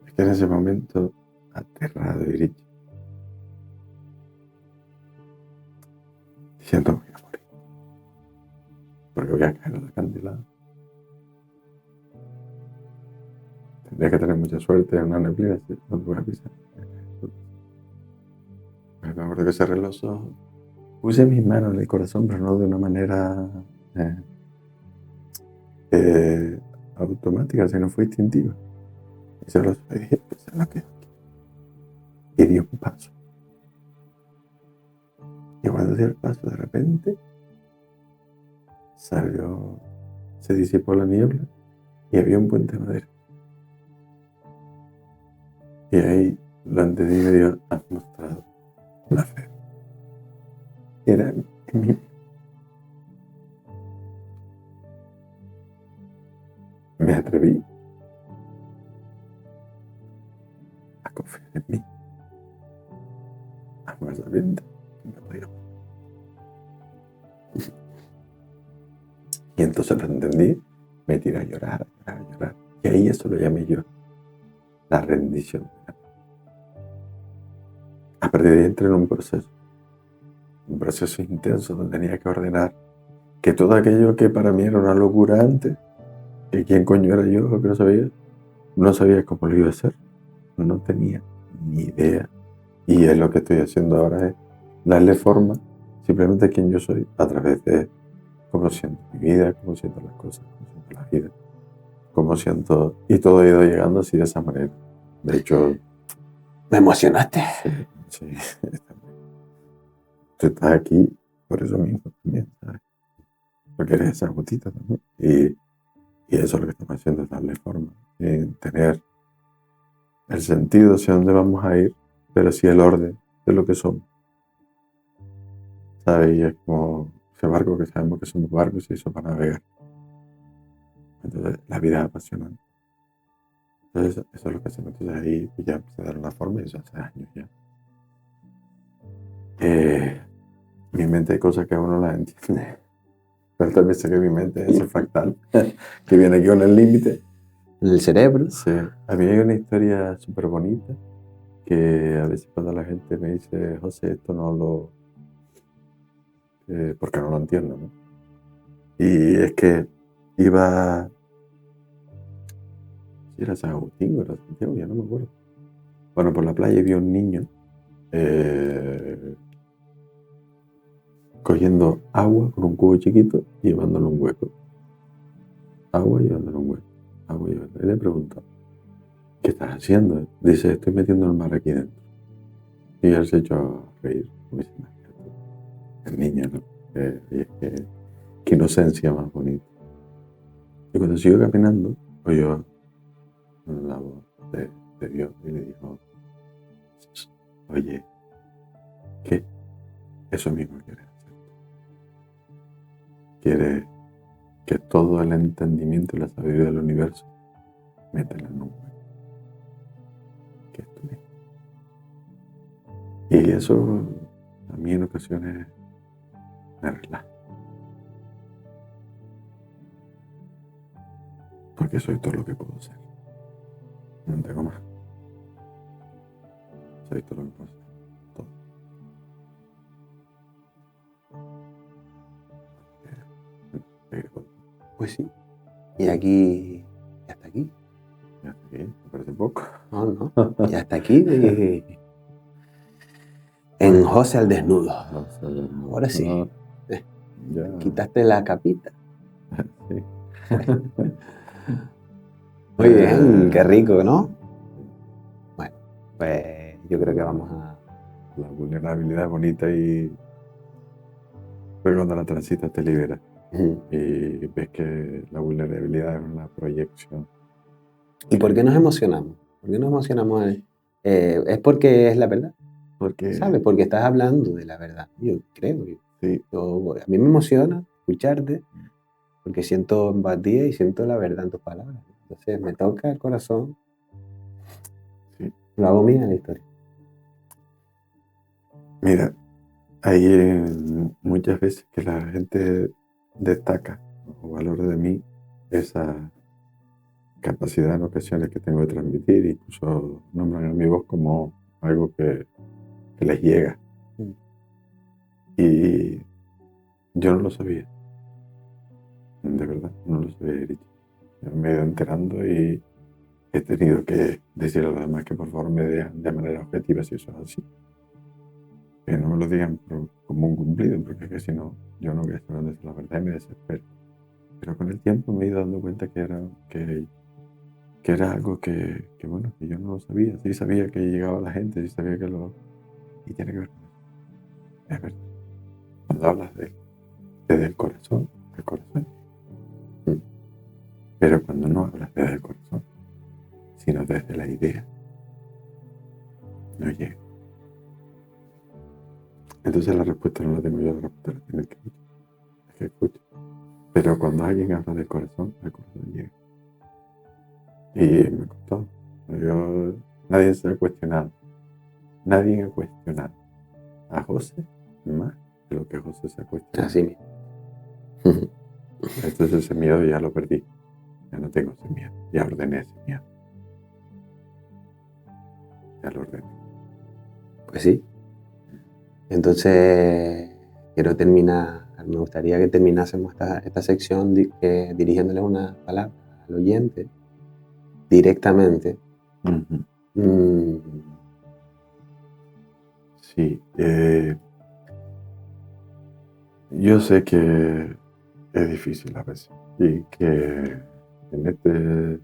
Es que en ese momento, aterrado y gris, diciendo, voy a morir, porque voy a caer en la acantilado. Tendría que tener mucha suerte en una neblina, si no voy a pisar. Me acuerdo que cerré los ojos, puse mis manos en el corazón, pero no de una manera automática, sino fue instintiva. Y se los dije, pues es lo que es. Y di un paso. Y cuando di el paso, de repente se disipó la niebla y había un puente de madera. Y ahí lo entendí y me dio, has mostrado la fe. Y era en mí. Me atreví a confiar en mí, aún sabiendo que me podía morir. Y entonces lo entendí, me tiré a llorar. Y ahí eso lo llamé yo la rendición. A partir de ahí entré en un proceso intenso donde tenía que ordenar que todo aquello que para mí era una locura antes, que quién coño era yo, que no sabía cómo lo iba a hacer, no tenía ni idea. Y es lo que estoy haciendo ahora, es darle forma simplemente a quien yo soy, a través de cómo siento mi vida, cómo siento las cosas, cómo siento la vida, cómo siento, y todo ha ido llegando así de esa manera. De hecho, Me emocionaste. Sí. Tú estás aquí por eso mismo también, ¿sabes? Porque eres esa gotita también. Y eso es lo que estamos haciendo, es darle forma, tener el sentido hacia dónde vamos a ir, pero sí el orden de lo que somos. ¿Sabes? Y es como ese barco que sabemos que somos barcos y eso para navegar. Entonces, la vida es apasionante. Entonces, eso es lo que hacemos. Entonces, ahí ya empecé a dar una forma y eso hace años ya. Mi mente hay cosas que aún no las entiende. Pero también sé que mi mente es ese fractal que viene aquí con el límite. El cerebro. Sí. A mí hay una historia súper bonita que a veces cuando la gente me dice, José, esto no lo... porque no lo entiendo, ¿no? Y es que iba... Si era San Agustín o era Santiago, ya no me acuerdo. Bueno, por la playa vi a un niño cogiendo agua con un cubo chiquito y llevándolo a un hueco. Agua y llevándolo a un hueco. Agua y llevándolo. Y le pregunto, ¿qué estás haciendo? Dice, estoy metiendo el mar aquí dentro. Y él se echó a reír. Me dice, el niño, ¿no? Y es que, qué inocencia más bonita. Y cuando siguió caminando, oyó la voz de Dios y le dijo, oye, ¿qué? Eso mismo quieres hacer. Quieres que todo el entendimiento y la sabiduría del universo métela en un hueco, que es tú mismo. Y eso a mí en ocasiones me relaja. Porque soy todo lo que puedo ser. No tengo más. Soy todo lo que pasa. Todo. Pues sí. Y aquí, y hasta aquí. Ya está bien, me parece poco. No, no. Y hasta aquí en José al desnudo. Ahora sí. Ya. Quitaste la capita. Sí. Muy bien, qué rico, ¿no? Bueno, pues yo creo que vamos a... La vulnerabilidad es bonita y pero cuando la transitas te libera. Y ves que la vulnerabilidad es una proyección. ¿Y por qué nos emocionamos? ¿Por qué nos emocionamos? Es porque es la verdad, Porque ¿sabes? Porque estás hablando de la verdad. Yo creo. sí, A mí me emociona escucharte porque siento empatía y siento la verdad en tus palabras. Entonces me toca el corazón. sí. Lo hago mía la historia. Mira, hay muchas veces que la gente destaca o valora de mí esa capacidad en ocasiones que tengo de transmitir, incluso nombran a mi voz como algo que les llega. Y yo no lo sabía, de verdad, no lo sabía, Erich. Me he ido enterando y he tenido que decir a los demás que por favor me digan de manera objetiva si eso es así. Que no me lo digan como un cumplido, porque es que si no, yo no voy a saber dónde está la verdad y me desespero. Pero con el tiempo me he ido dando cuenta que era algo bueno, que yo no lo sabía. Sí sabía que llegaba la gente, sí sabía que lo... Y tiene que ver con eso. Es verdad. Cuando hablas desde el corazón, el corazón. Pero cuando no hablas desde el corazón, sino desde la idea, no llega. Entonces la respuesta no la tengo yo, la respuesta la tiene el que escucha. El que escucha. Pero cuando alguien habla del corazón, el corazón llega. Y me costó. Nadie se ha cuestionado. Nadie ha cuestionado a José más de lo que José se ha cuestionado. Así mismo. Entonces ese miedo ya lo perdí. Ya no tengo ese miedo. Ya ordené ese miedo. Ya lo ordené. Pues sí. Entonces, quiero terminar, me gustaría que terminásemos esta sección dirigiéndole una palabra al oyente directamente. Uh-huh. Sí. Yo sé que es difícil a veces y que en este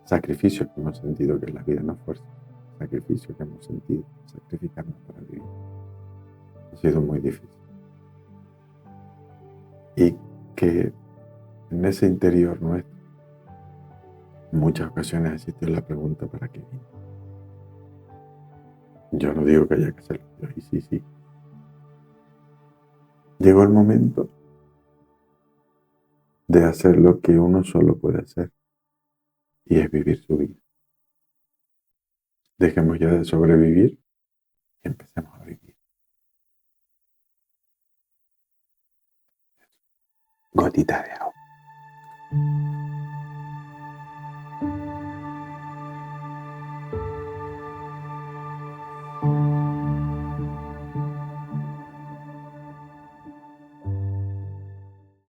sacrificio que hemos sentido, que la vida no es fuerza, sacrificio que hemos sentido, sacrificarnos para vivir, ha sido muy difícil. Y que en ese interior nuestro, en muchas ocasiones ha existido la pregunta ¿para qué vine? Yo no digo que haya que hacerlo, y sí. Llegó el momento de hacer lo que uno solo puede hacer, y es vivir su vida. Dejemos ya de sobrevivir y empecemos a vivir. Gotita de agua.